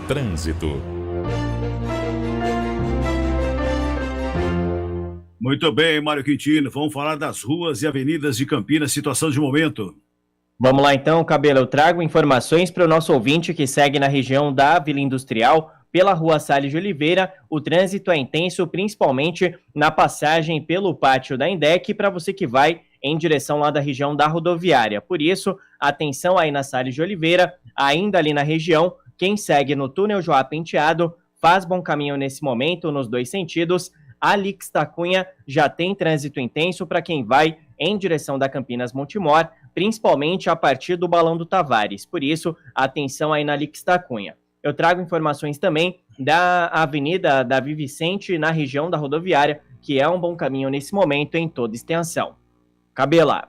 Trânsito. Muito bem, Mário Quintino, vamos falar das ruas e avenidas de Campinas, situação de momento. Vamos lá então, Cabelo, eu trago informações para o nosso ouvinte que segue na região da Vila Industrial, pela Rua Salles de Oliveira. O trânsito é intenso, principalmente na passagem pelo pátio da Indec, para você que vai em direção lá da região da rodoviária. Por isso, atenção aí na Salles de Oliveira, ainda ali na região. Quem segue no túnel Joá Penteado faz bom caminho nesse momento, nos 2 sentidos. A Lix da Cunha já tem trânsito intenso para quem vai em direção da Campinas Montemor, principalmente a partir do Balão do Tavares. Por isso, atenção aí na Lix da Cunha. Eu trago informações também da Avenida Davi Vicente, na região da rodoviária, que é um bom caminho nesse momento em toda extensão. Cabela.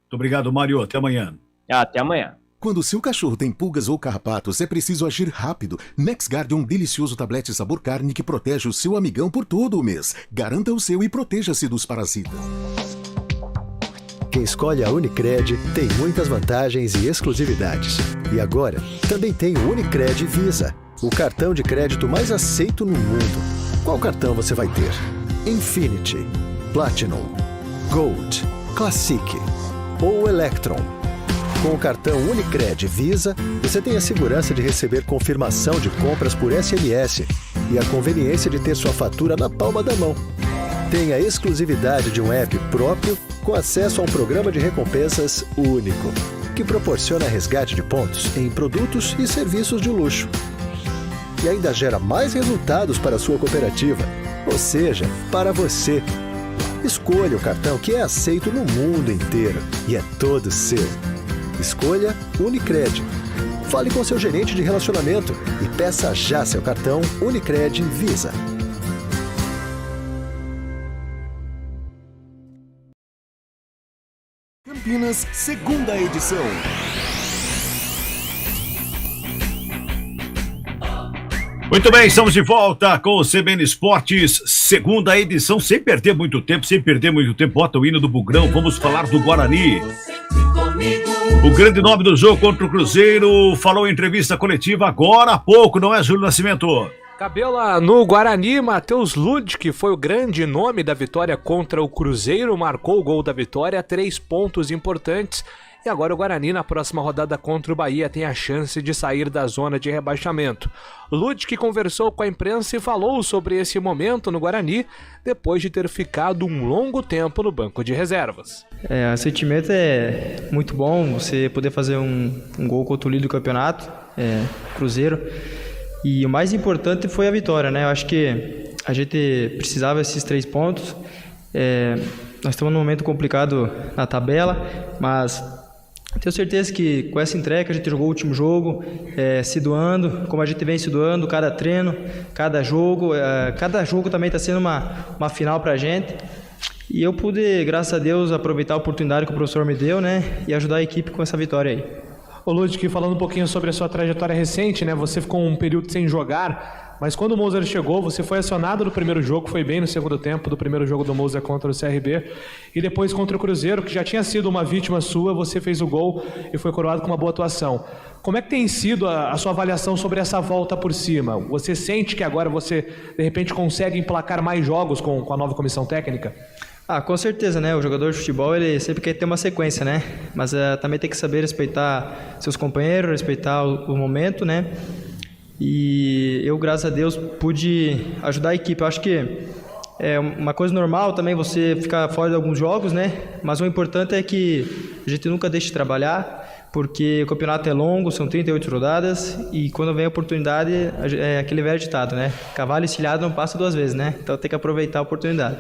Muito obrigado, Mário. Até amanhã. Até amanhã. Quando seu cachorro tem pulgas ou carrapatos, é preciso agir rápido. NexGard é um delicioso tablete sabor carne que protege o seu amigão por todo o mês. Garanta o seu e proteja-se dos parasitas. Quem escolhe a Unicred tem muitas vantagens e exclusividades. E agora, também tem o Unicred Visa, o cartão de crédito mais aceito no mundo. Qual cartão você vai ter? Infinity, Platinum, Gold, Classic ou Electron? Com o cartão Unicred Visa, você tem a segurança de receber confirmação de compras por SMS e a conveniência de ter sua fatura na palma da mão. Tem a exclusividade de um app próprio com acesso a um programa de recompensas único, que proporciona resgate de pontos em produtos e serviços de luxo. E ainda gera mais resultados para a sua cooperativa, ou seja, para você. Escolha o cartão que é aceito no mundo inteiro e é todo seu. Escolha Unicred. Fale com seu gerente de relacionamento e peça já seu cartão Unicred Visa. Campinas, 2ª edição. Muito bem, estamos de volta com o CBN Esportes, 2ª edição, sem perder muito tempo, bota o hino do Bugrão, vamos falar do Guarani. O grande nome do jogo contra o Cruzeiro falou em entrevista coletiva agora há pouco, não é, Júlio Nascimento? Cabela, no Guarani, Matheus Lud, que foi o grande nome da vitória contra o Cruzeiro, marcou o gol da vitória, 3 pontos importantes. E agora o Guarani, na próxima rodada contra o Bahia, tem a chance de sair da zona de rebaixamento. Ludic conversou com a imprensa e falou sobre esse momento no Guarani, depois de ter ficado um longo tempo no banco de reservas. O sentimento é muito bom, você poder fazer um gol contra o líder do campeonato, Cruzeiro. E o mais importante foi a vitória, né? Eu acho que a gente precisava desses 3 pontos. Nós estamos num momento complicado na tabela, mas tenho certeza que com essa entrega a gente jogou o último jogo, se doando, como a gente vem se doando, cada treino, cada jogo também está sendo uma final para a gente. E eu pude, graças a Deus, aproveitar a oportunidade que o professor me deu, né, e ajudar a equipe com essa vitória aí. Ô Ludic, falando um pouquinho sobre a sua trajetória recente, né, você ficou um período sem jogar, mas quando o Moser chegou, você foi acionado no primeiro jogo, foi bem no segundo tempo do primeiro jogo do Moser contra o CRB, e depois contra o Cruzeiro, que já tinha sido uma vítima sua, você fez o gol e foi coroado com uma boa atuação. Como é que tem sido a sua avaliação sobre essa volta por cima? Você sente que agora você, de repente, consegue emplacar mais jogos com a nova comissão técnica? Com certeza, né? O jogador de futebol, ele sempre quer ter uma sequência, né? Mas também tem que saber respeitar seus companheiros, respeitar o momento, né? E eu, graças a Deus, pude ajudar a equipe. Eu acho que é uma coisa normal também você ficar fora de alguns jogos, né? Mas o importante é que a gente nunca deixe de trabalhar, porque o campeonato é longo, são 38 rodadas, e quando vem a oportunidade, é aquele velho ditado, né? Cavalo encilhado não passa 2 vezes, né? Então tem que aproveitar a oportunidade.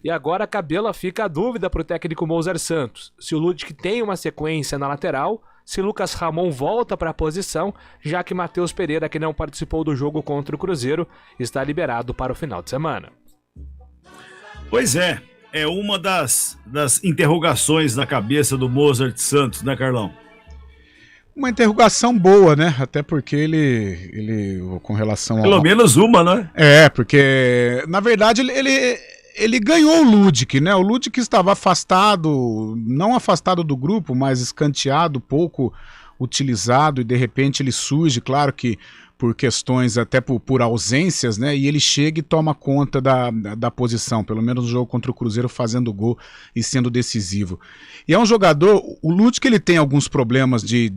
E agora, Cabela, fica a dúvida para o técnico Moser Santos. Se o Ludic tem uma sequência na lateral, se Lucas Ramon volta para a posição, já que Matheus Pereira, que não participou do jogo contra o Cruzeiro, está liberado para o final de semana. Pois é uma das interrogações na cabeça do Mozart Santos, né, Carlão? Uma interrogação boa, né? Até porque ele com relação a... Pelo menos uma, né? Porque, na verdade, ele ganhou o Ludic, né? O Ludic estava afastado, não afastado do grupo, mas escanteado, pouco utilizado, e de repente ele surge, claro que por questões até por ausências, né? E ele chega e toma conta da posição, pelo menos no jogo contra o Cruzeiro, fazendo gol e sendo decisivo. E é um jogador, o Ludic, ele tem alguns problemas de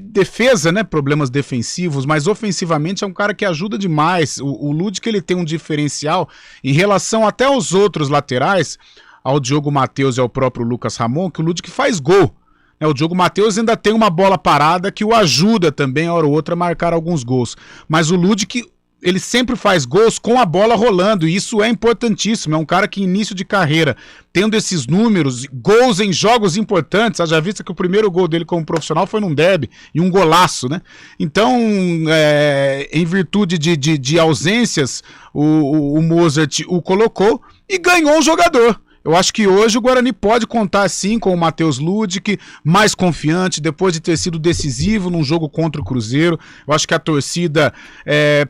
defesa, né? Problemas defensivos, mas ofensivamente é um cara que ajuda demais. O Ludic, ele tem um diferencial em relação até aos outros laterais, ao Diogo Matheus e ao próprio Lucas Ramon, que o Ludic faz gol. O Diogo Matheus ainda tem uma bola parada que o ajuda também, hora ou outra, a marcar alguns gols. Mas o Ludic, ele sempre faz gols com a bola rolando, e isso é importantíssimo. É um cara que, início de carreira, tendo esses números, gols em jogos importantes, haja vista que o primeiro gol dele como profissional foi num derby, e um golaço, né? Então, em virtude de ausências, o Mozart o colocou e ganhou um jogador. Eu acho que hoje o Guarani pode contar sim com o Matheus Ludic, mais confiante, depois de ter sido decisivo num jogo contra o Cruzeiro. Eu acho que a torcida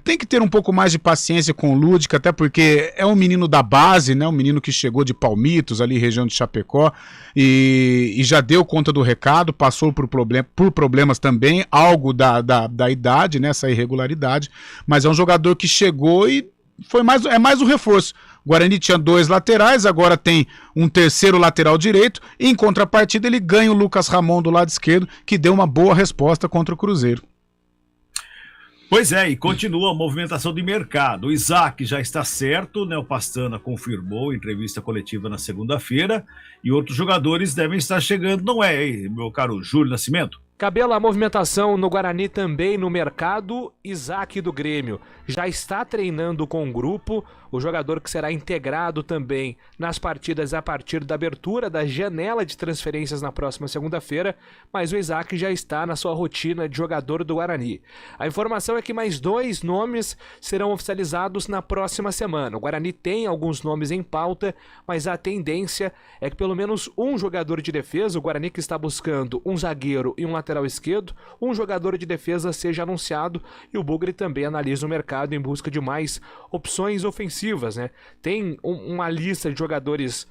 tem que ter um pouco mais de paciência com o Ludic, até porque é um menino da base, né? Um menino que chegou de Palmitos, ali região de Chapecó, e já deu conta do recado, passou por problemas também, algo da idade, né? Essa irregularidade, mas é um jogador que chegou e é mais um reforço. O Guarani tinha 2 laterais, agora tem um terceiro lateral direito, e em contrapartida ele ganha o Lucas Ramon do lado esquerdo, que deu uma boa resposta contra o Cruzeiro. Pois é, e continua a movimentação de mercado. O Isaac já está certo, né? O Pastana confirmou em entrevista coletiva na segunda-feira, e outros jogadores devem estar chegando, não é, meu caro Júlio Nascimento? Cabela, a movimentação no Guarani também no mercado. Isaac do Grêmio já está treinando com o grupo, o jogador que será integrado também nas partidas a partir da abertura da janela de transferências na próxima segunda-feira, mas o Isaac já está na sua rotina de jogador do Guarani. A informação é que mais 2 nomes serão oficializados na próxima semana. O Guarani tem alguns nomes em pauta, mas a tendência é que pelo menos um jogador de defesa, o Guarani que está buscando um zagueiro e um lateral esquerdo, um jogador de defesa seja anunciado, e o Bugre também analisa o mercado em busca de mais opções ofensivas, né? Tem uma lista de jogadores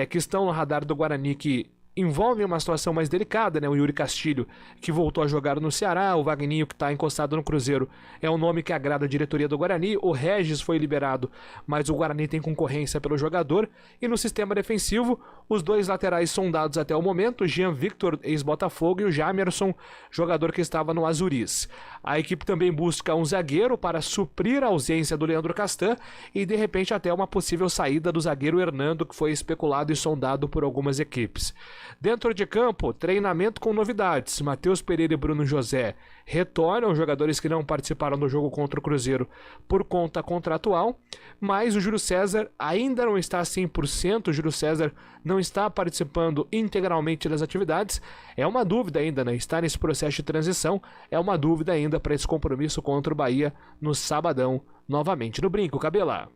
que estão no radar do Guarani que envolvem uma situação mais delicada, né? O Yuri Castilho, que voltou a jogar no Ceará, o Vagninho, que está encostado no Cruzeiro, é um nome que agrada a diretoria do Guarani, o Regis foi liberado, mas o Guarani tem concorrência pelo jogador, e no sistema defensivo, os 2 laterais sondados até o momento, Jean Victor, ex-Botafogo, e o Jamerson, jogador que estava no Azuris. A equipe também busca um zagueiro para suprir a ausência do Leandro Castan e, de repente, até uma possível saída do zagueiro Hernando, que foi especulado e sondado por algumas equipes. Dentro de campo, treinamento com novidades. Matheus Pereira e Bruno José retornam, jogadores que não participaram do jogo contra o Cruzeiro por conta contratual, mas o Júlio César ainda não está 100%, o Júlio César não está participando integralmente das atividades. É uma dúvida ainda, né? Está nesse processo de transição, é uma dúvida ainda para esse compromisso contra o Bahia no sabadão, novamente no Brinco, Cabela.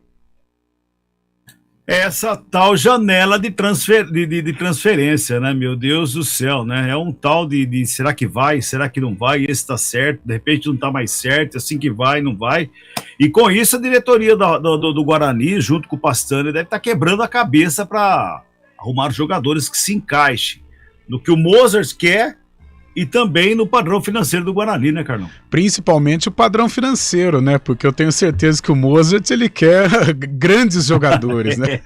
Essa tal janela de transferência, né? Meu Deus do céu, né? É um tal de será que vai, será que não vai, esse tá certo, de repente não tá mais certo, assim que vai, não vai. E com isso a diretoria do Guarani, junto com o Pastani, deve estar quebrando a cabeça para arrumar jogadores que se encaixem no que o Mozart quer e também no padrão financeiro do Guarani, né, Carlão? Principalmente o padrão financeiro, né? Porque eu tenho certeza que o Mozart, ele quer grandes jogadores, né?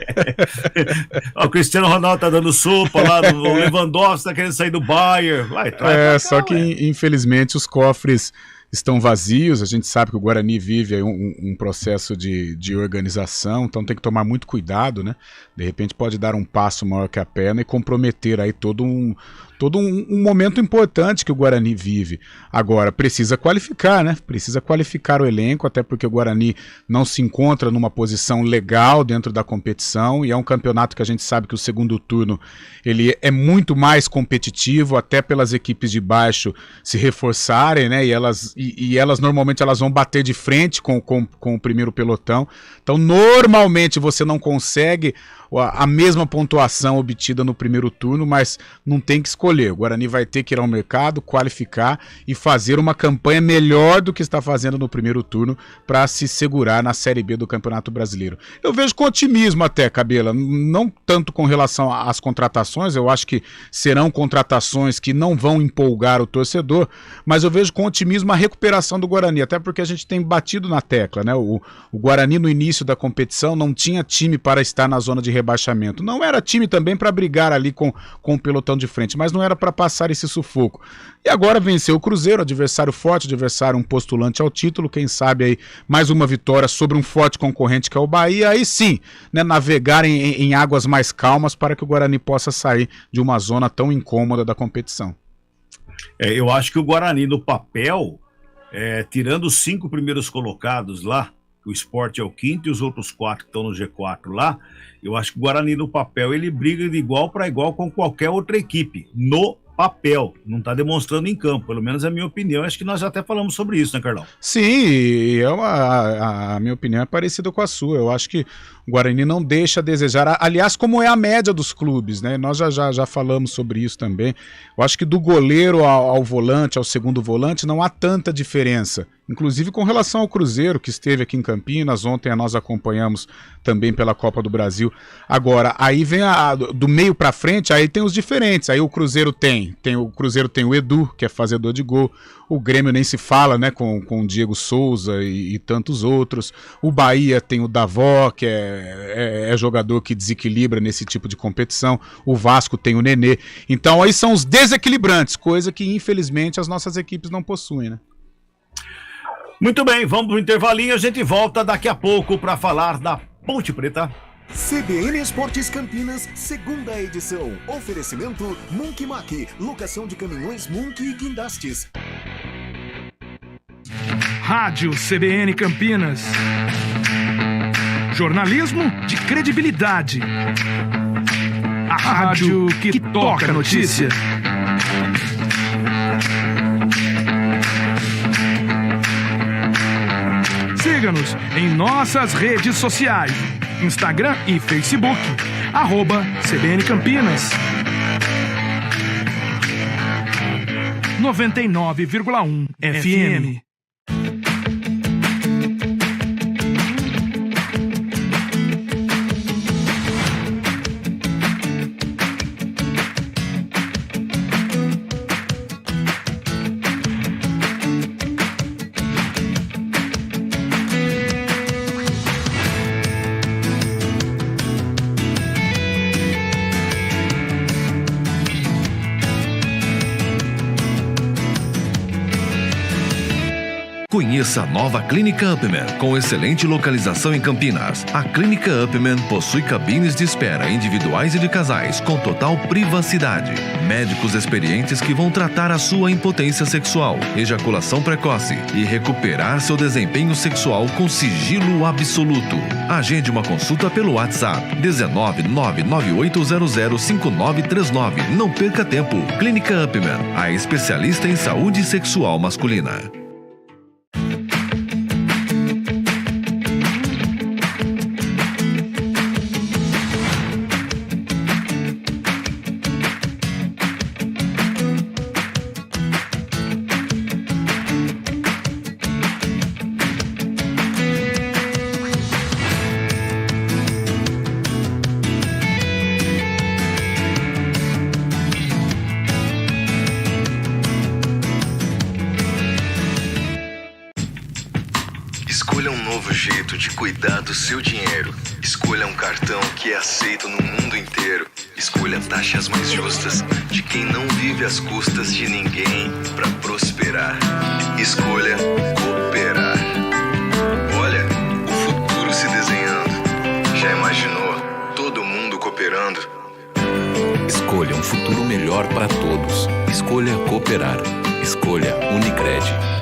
O Cristiano Ronaldo tá dando sopa lá, o Lewandowski tá querendo sair do Bayern. Só que infelizmente os cofres estão vazios, a gente sabe que o Guarani vive aí um processo de organização, então tem que tomar muito cuidado, né? De repente pode dar um passo maior que a perna e comprometer aí todo um momento importante que o Guarani vive. Agora, precisa qualificar, né? Precisa qualificar o elenco, até porque o Guarani não se encontra numa posição legal dentro da competição, e é um campeonato que a gente sabe que o segundo turno ele é muito mais competitivo, até pelas equipes de baixo se reforçarem, né? E elas normalmente elas vão bater de frente com o primeiro pelotão. Então, normalmente você não consegue a mesma pontuação obtida no primeiro turno, mas não tem que escolher. O Guarani vai ter que ir ao mercado, qualificar e fazer uma campanha melhor do que está fazendo no primeiro turno para se segurar na Série B do Campeonato Brasileiro. Eu vejo com otimismo até, Cabela, não tanto com relação às contratações, eu acho que serão contratações que não vão empolgar o torcedor, mas eu vejo com otimismo a recuperação do Guarani, até porque a gente tem batido na tecla, né? O Guarani no início da competição não tinha time para estar na zona de rebaixamento, não era time também para brigar ali com o pelotão de frente, mas não era para passar esse sufoco. E agora venceu o Cruzeiro, adversário forte, adversário um postulante ao título, quem sabe aí mais uma vitória sobre um forte concorrente que é o Bahia, aí sim, né, navegar em águas mais calmas para que o Guarani possa sair de uma zona tão incômoda da competição. Eu acho que o Guarani no papel, tirando os 5 primeiros colocados lá, o Sport é o 5º e os outros 4 que estão no G4 lá, eu acho que o Guarani no papel ele briga de igual para igual com qualquer outra equipe, no papel, não está demonstrando em campo, pelo menos é a minha opinião, acho que nós já até falamos sobre isso, né, Carlão? Sim, a minha opinião é parecida com a sua, eu acho que o Guarani não deixa a desejar, aliás, como é a média dos clubes, né, nós já falamos sobre isso também, eu acho que do goleiro ao volante, ao segundo volante, não há tanta diferença, inclusive com relação ao Cruzeiro, que esteve aqui em Campinas, ontem nós acompanhamos também pela Copa do Brasil. Agora, aí vem do meio pra frente, aí tem os diferentes, aí o Cruzeiro tem o Edu, que é fazedor de gol, o Grêmio nem se fala, né, com o Diego Souza e tantos outros, o Bahia tem o Davó, que é jogador que desequilibra nesse tipo de competição, o Vasco tem o Nenê, então aí são os desequilibrantes, coisa que infelizmente as nossas equipes não possuem, né? Muito bem, vamos pro intervalinho, a gente volta daqui a pouco para falar da Ponte Preta. CBN Esportes Campinas, segunda edição. Oferecimento Munk Mac, locação de caminhões Munk e guindastes. Rádio CBN Campinas. Jornalismo de credibilidade. A rádio que toca a notícia. Siga-nos em nossas redes sociais, Instagram e Facebook, @CBN Campinas. 99,1 FM. Conheça a nova Clínica Upman, com excelente localização em Campinas. A Clínica Upman possui cabines de espera individuais e de casais, com total privacidade. Médicos experientes que vão tratar a sua impotência sexual, ejaculação precoce e recuperar seu desempenho sexual com sigilo absoluto. Agende uma consulta pelo WhatsApp 19998005939. Não perca tempo. Clínica Upman, a especialista em saúde sexual masculina. Escolha um novo jeito de cuidar do seu dinheiro. Escolha um cartão que é aceito no mundo inteiro. Escolha taxas mais justas de quem não vive às custas de ninguém para prosperar. Escolha cooperar. Olha, o futuro se desenhando. Já imaginou todo mundo cooperando? Escolha um futuro melhor para todos. Escolha cooperar. Escolha Unicred.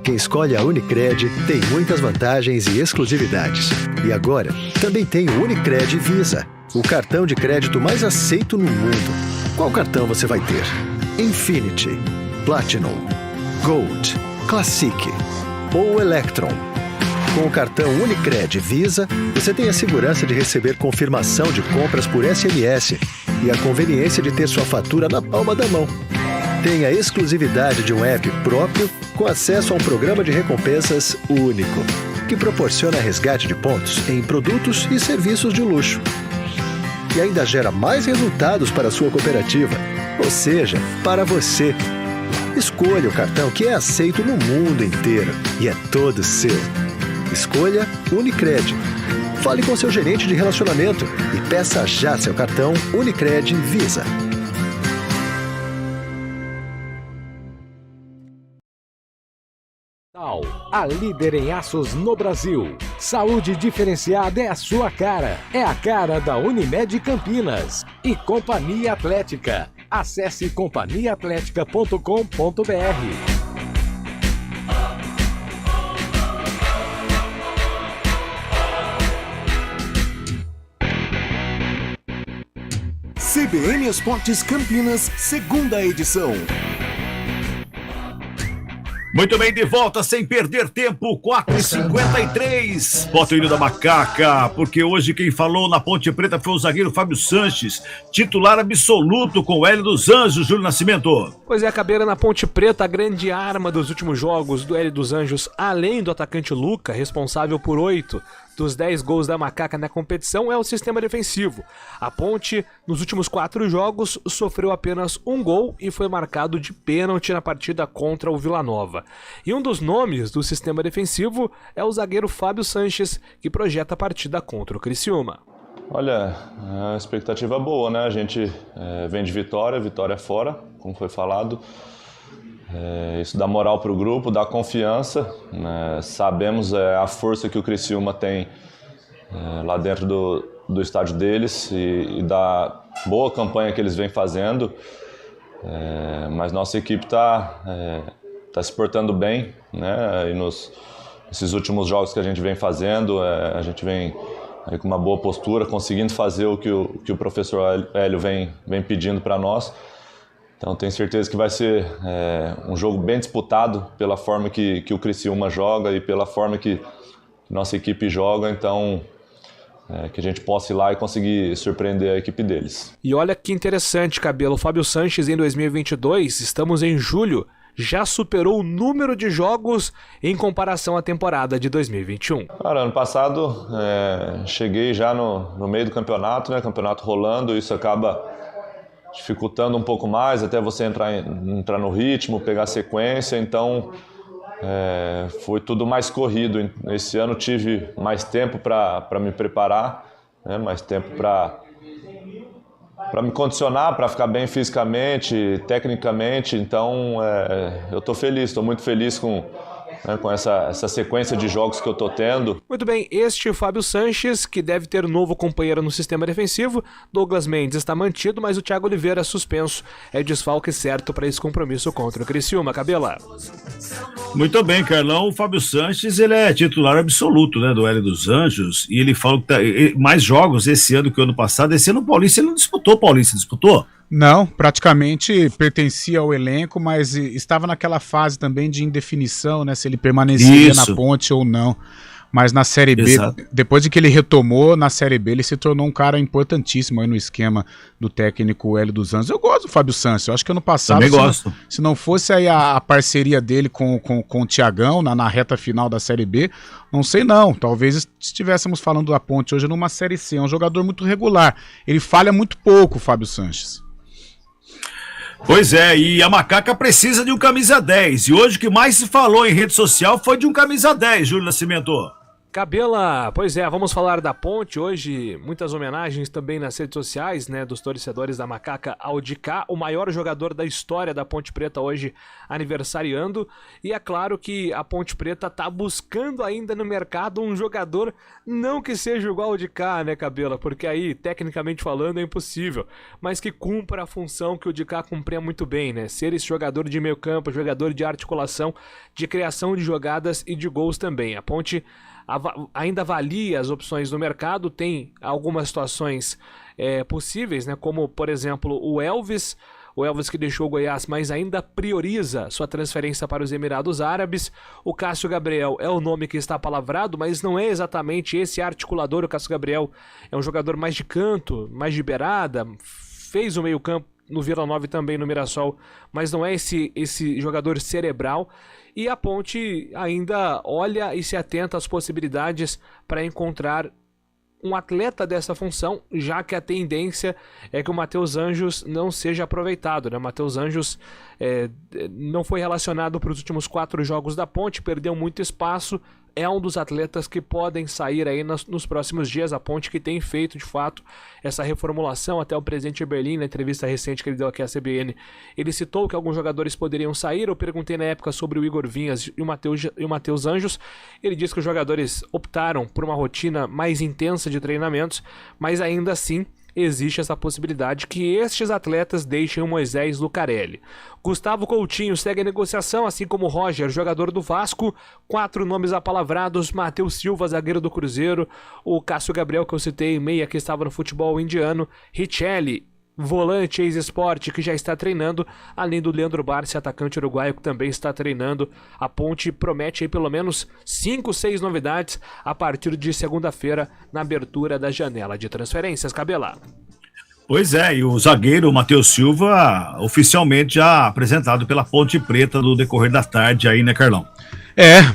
Quem escolhe a Unicred tem muitas vantagens e exclusividades. E agora, também tem o Unicred Visa, o cartão de crédito mais aceito no mundo. Qual cartão você vai ter? Infinity, Platinum, Gold, Classic ou Electron? Com o cartão Unicred Visa, você tem a segurança de receber confirmação de compras por SMS e a conveniência de ter sua fatura na palma da mão. Tem a exclusividade de um app próprio com acesso a um programa de recompensas único, que proporciona resgate de pontos em produtos e serviços de luxo. E ainda gera mais resultados para a sua cooperativa, ou seja, para você. Escolha o cartão que é aceito no mundo inteiro e é todo seu. Escolha Unicred. Fale com seu gerente de relacionamento e peça já seu cartão Unicred Visa. A líder em aços no Brasil. Saúde diferenciada é a sua cara. É a cara da Unimed Campinas. E Companhia Atlética. Acesse companhiaatletica.com.br. CBN Esportes Campinas, segunda edição. Muito bem, de volta sem perder tempo, 4h53. Bota o hino da macaca, porque hoje quem falou na Ponte Preta foi o zagueiro Fábio Sanches, titular absoluto com o Hélio dos Anjos, Júlio Nascimento. Pois é, Cabreira, na Ponte Preta, a grande arma dos últimos jogos do Hélio dos Anjos, além do atacante Luca, responsável por 8 dos 10 gols da macaca na competição, é o sistema defensivo. A Ponte, nos últimos 4 jogos, sofreu apenas um gol e foi marcado de pênalti na partida contra o Vila Nova. E um dos nomes do sistema defensivo é o zagueiro Fábio Sanches, que projeta a partida contra o Criciúma. Olha, a expectativa é boa, né? A gente vem de vitória fora, como foi falado. Isso dá moral para o grupo, dá confiança, né? Sabemos a força que o Criciúma tem lá dentro do estádio deles e da boa campanha que eles vêm fazendo, mas nossa equipe está se portando bem, né? E nesses últimos jogos que a gente vem fazendo, a gente vem aí com uma boa postura, conseguindo fazer o que o professor Hélio vem pedindo para nós. Então tenho certeza que vai ser um jogo bem disputado pela forma que o Criciúma joga e pela forma que nossa equipe joga, então que a gente possa ir lá e conseguir surpreender a equipe deles. E olha que interessante, Cabelo, o Fábio Sanches em 2022, estamos em julho, já superou o número de jogos em comparação à temporada de 2021. Cara, ano passado cheguei já no meio do campeonato, né? Campeonato rolando, isso acaba dificultando um pouco mais, até você entrar no ritmo, pegar sequência, então foi tudo mais corrido. Esse ano tive mais tempo para me preparar, né? Mais tempo para me condicionar, para ficar bem fisicamente, tecnicamente, então eu estou feliz, estou muito feliz com essa sequência de jogos que eu tô tendo. Muito bem, este é o Fábio Sanches, que deve ter novo companheiro no sistema defensivo. Douglas Mendes está mantido, mas o Thiago Oliveira suspenso. É desfalque certo para esse compromisso contra o Criciúma. Cabela. Muito bem, Carlão. O Fábio Sanches, ele é titular absoluto, né, do Hélio dos Anjos, e ele fala que mais jogos esse ano que o ano passado. Esse ano o Paulista ele não disputou, disputou? Não, praticamente pertencia ao elenco, mas estava naquela fase também de indefinição, né, se ele permaneceria na Ponte ou não. Mas na Série B, depois de que ele retomou, na Série B ele se tornou um cara importantíssimo aí no esquema do técnico Hélio dos Anjos. Eu gosto do Fábio Santos, eu acho que ano passado, se não fosse aí a parceria dele com o Thiagão na reta final da Série B, não sei não, talvez estivéssemos falando da Ponte hoje numa Série C, é um jogador muito regular, ele falha muito pouco, o Fábio Sanches. Pois é, e a Macaca precisa de um camisa 10, e hoje o que mais se falou em rede social foi de um camisa 10, Júlio Nascimento. Cabela, pois é, vamos falar da Ponte hoje, muitas homenagens também nas redes sociais, né, dos torcedores da Macaca ao Dicá, o maior jogador da história da Ponte Preta hoje aniversariando, e é claro que a Ponte Preta tá buscando ainda no mercado um jogador não que seja igual ao Dicá, né, Cabela, porque aí, tecnicamente falando, é impossível, mas que cumpra a função que o Dicá cumpria muito bem, né, ser esse jogador de meio campo, jogador de articulação, de criação de jogadas e de gols também. A Ponte ainda avalia as opções no mercado, tem algumas situações possíveis, né? Como, por exemplo, o Elvis que deixou o Goiás, mas ainda prioriza sua transferência para os Emirados Árabes. O Cássio Gabriel é o nome que está palavrado, mas não é exatamente esse articulador. O Cássio Gabriel é um jogador mais de canto, mais de beirada, fez o meio campo no Vila Nova e também no Mirassol, mas não é esse jogador cerebral. E a Ponte ainda olha e se atenta às possibilidades para encontrar um atleta dessa função, já que a tendência é que o Matheus Anjos não seja aproveitado, né? O Matheus Anjos não foi relacionado para os últimos 4 jogos da Ponte, perdeu muito espaço, é um dos atletas que podem sair aí nos próximos dias. A Ponte que tem feito, de fato, essa reformulação. Até o presidente Eberlin, na entrevista recente que ele deu aqui à CBN, ele citou que alguns jogadores poderiam sair. Eu perguntei na época sobre o Igor Vinhas e o Matheus Anjos. Ele disse que os jogadores optaram por uma rotina mais intensa de treinamentos, mas ainda assim existe essa possibilidade que estes atletas deixem o Moisés Lucarelli. Gustavo Coutinho segue a negociação, assim como Roger, jogador do Vasco. 4 nomes apalavrados: Matheus Silva, zagueiro do Cruzeiro, o Cássio Gabriel, que eu citei, meia, que estava no futebol indiano, Richelli, volante ex-esporte, que já está treinando, além do Leandro Barsi, atacante uruguaio, que também está treinando. A Ponte promete aí pelo menos 5, 6 novidades a partir de segunda-feira, na abertura da janela de transferências. Cabela. Pois é, e o zagueiro Matheus Silva oficialmente já apresentado pela Ponte Preta no decorrer da tarde aí, né, Carlão?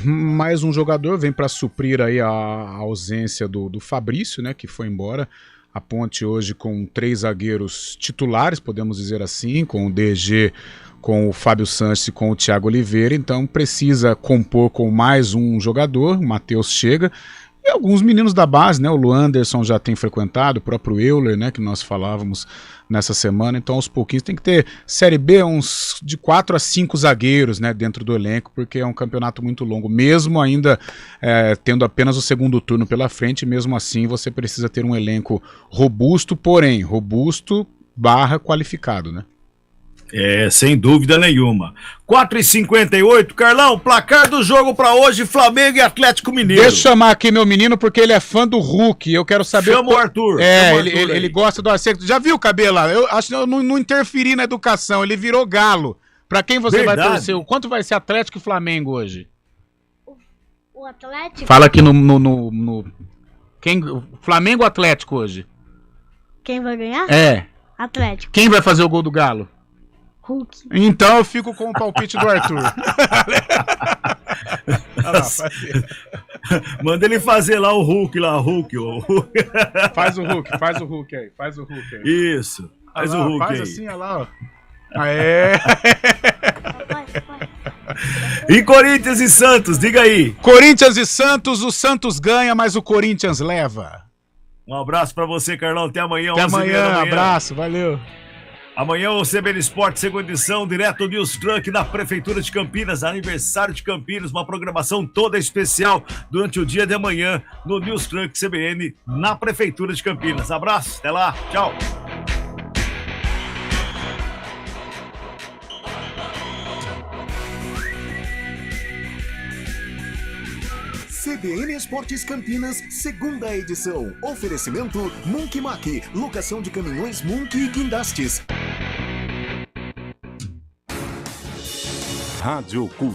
Mais um jogador vem para suprir aí a ausência do Fabrício, né, que foi embora. A Ponte hoje com 3 zagueiros titulares, podemos dizer assim, com o DG, com o Fábio Sanches e com o Thiago Oliveira, então precisa compor com mais um jogador. O Matheus chega, e alguns meninos da base, né? O Luanderson já tem frequentado, o próprio Euler, né, que nós falávamos nessa semana. Então aos pouquinhos tem que ter Série B uns de 4 a 5 zagueiros, né, dentro do elenco, porque é um campeonato muito longo, mesmo ainda tendo apenas o segundo turno pela frente. Mesmo assim você precisa ter um elenco robusto, porém robusto / qualificado, né? Sem dúvida nenhuma. 4h58, Carlão, placar do jogo pra hoje: Flamengo e Atlético Mineiro. Deixa eu chamar aqui meu menino, porque ele é fã do Hulk. Eu quero saber. Chama o Arthur. Ele gosta do acerto. Já viu, Cabela? Eu acho que eu não interferi na educação. Ele virou galo. Pra quem você vai torcer? Quanto vai ser Atlético e Flamengo hoje? O Atlético? Fala aqui Flamengo ou Atlético hoje? Quem vai ganhar? É. Atlético. Quem vai fazer o gol do Galo? Hulk. Então eu fico com o palpite do Arthur. Manda ele fazer lá o Hulk, o Hulk. Faz o Hulk aí, Isso, faz o Hulk faz aí. assim, olha lá, ó. Aê! E Corinthians e Santos, diga aí. Corinthians e Santos, o Santos ganha, mas o Corinthians leva. Um abraço pra você, Carlão, até amanhã. Até amanhã, abraço, valeu. Amanhã o CBN Esporte, segunda edição, direto do News Truck da Prefeitura de Campinas, aniversário de Campinas, uma programação toda especial durante o dia de amanhã no News Truck CBN na Prefeitura de Campinas. Abraço, até lá, tchau. CBN Esportes Campinas, segunda edição. Oferecimento Munk Mac, locação de caminhões Munk e guindastes. Rádio Cultura.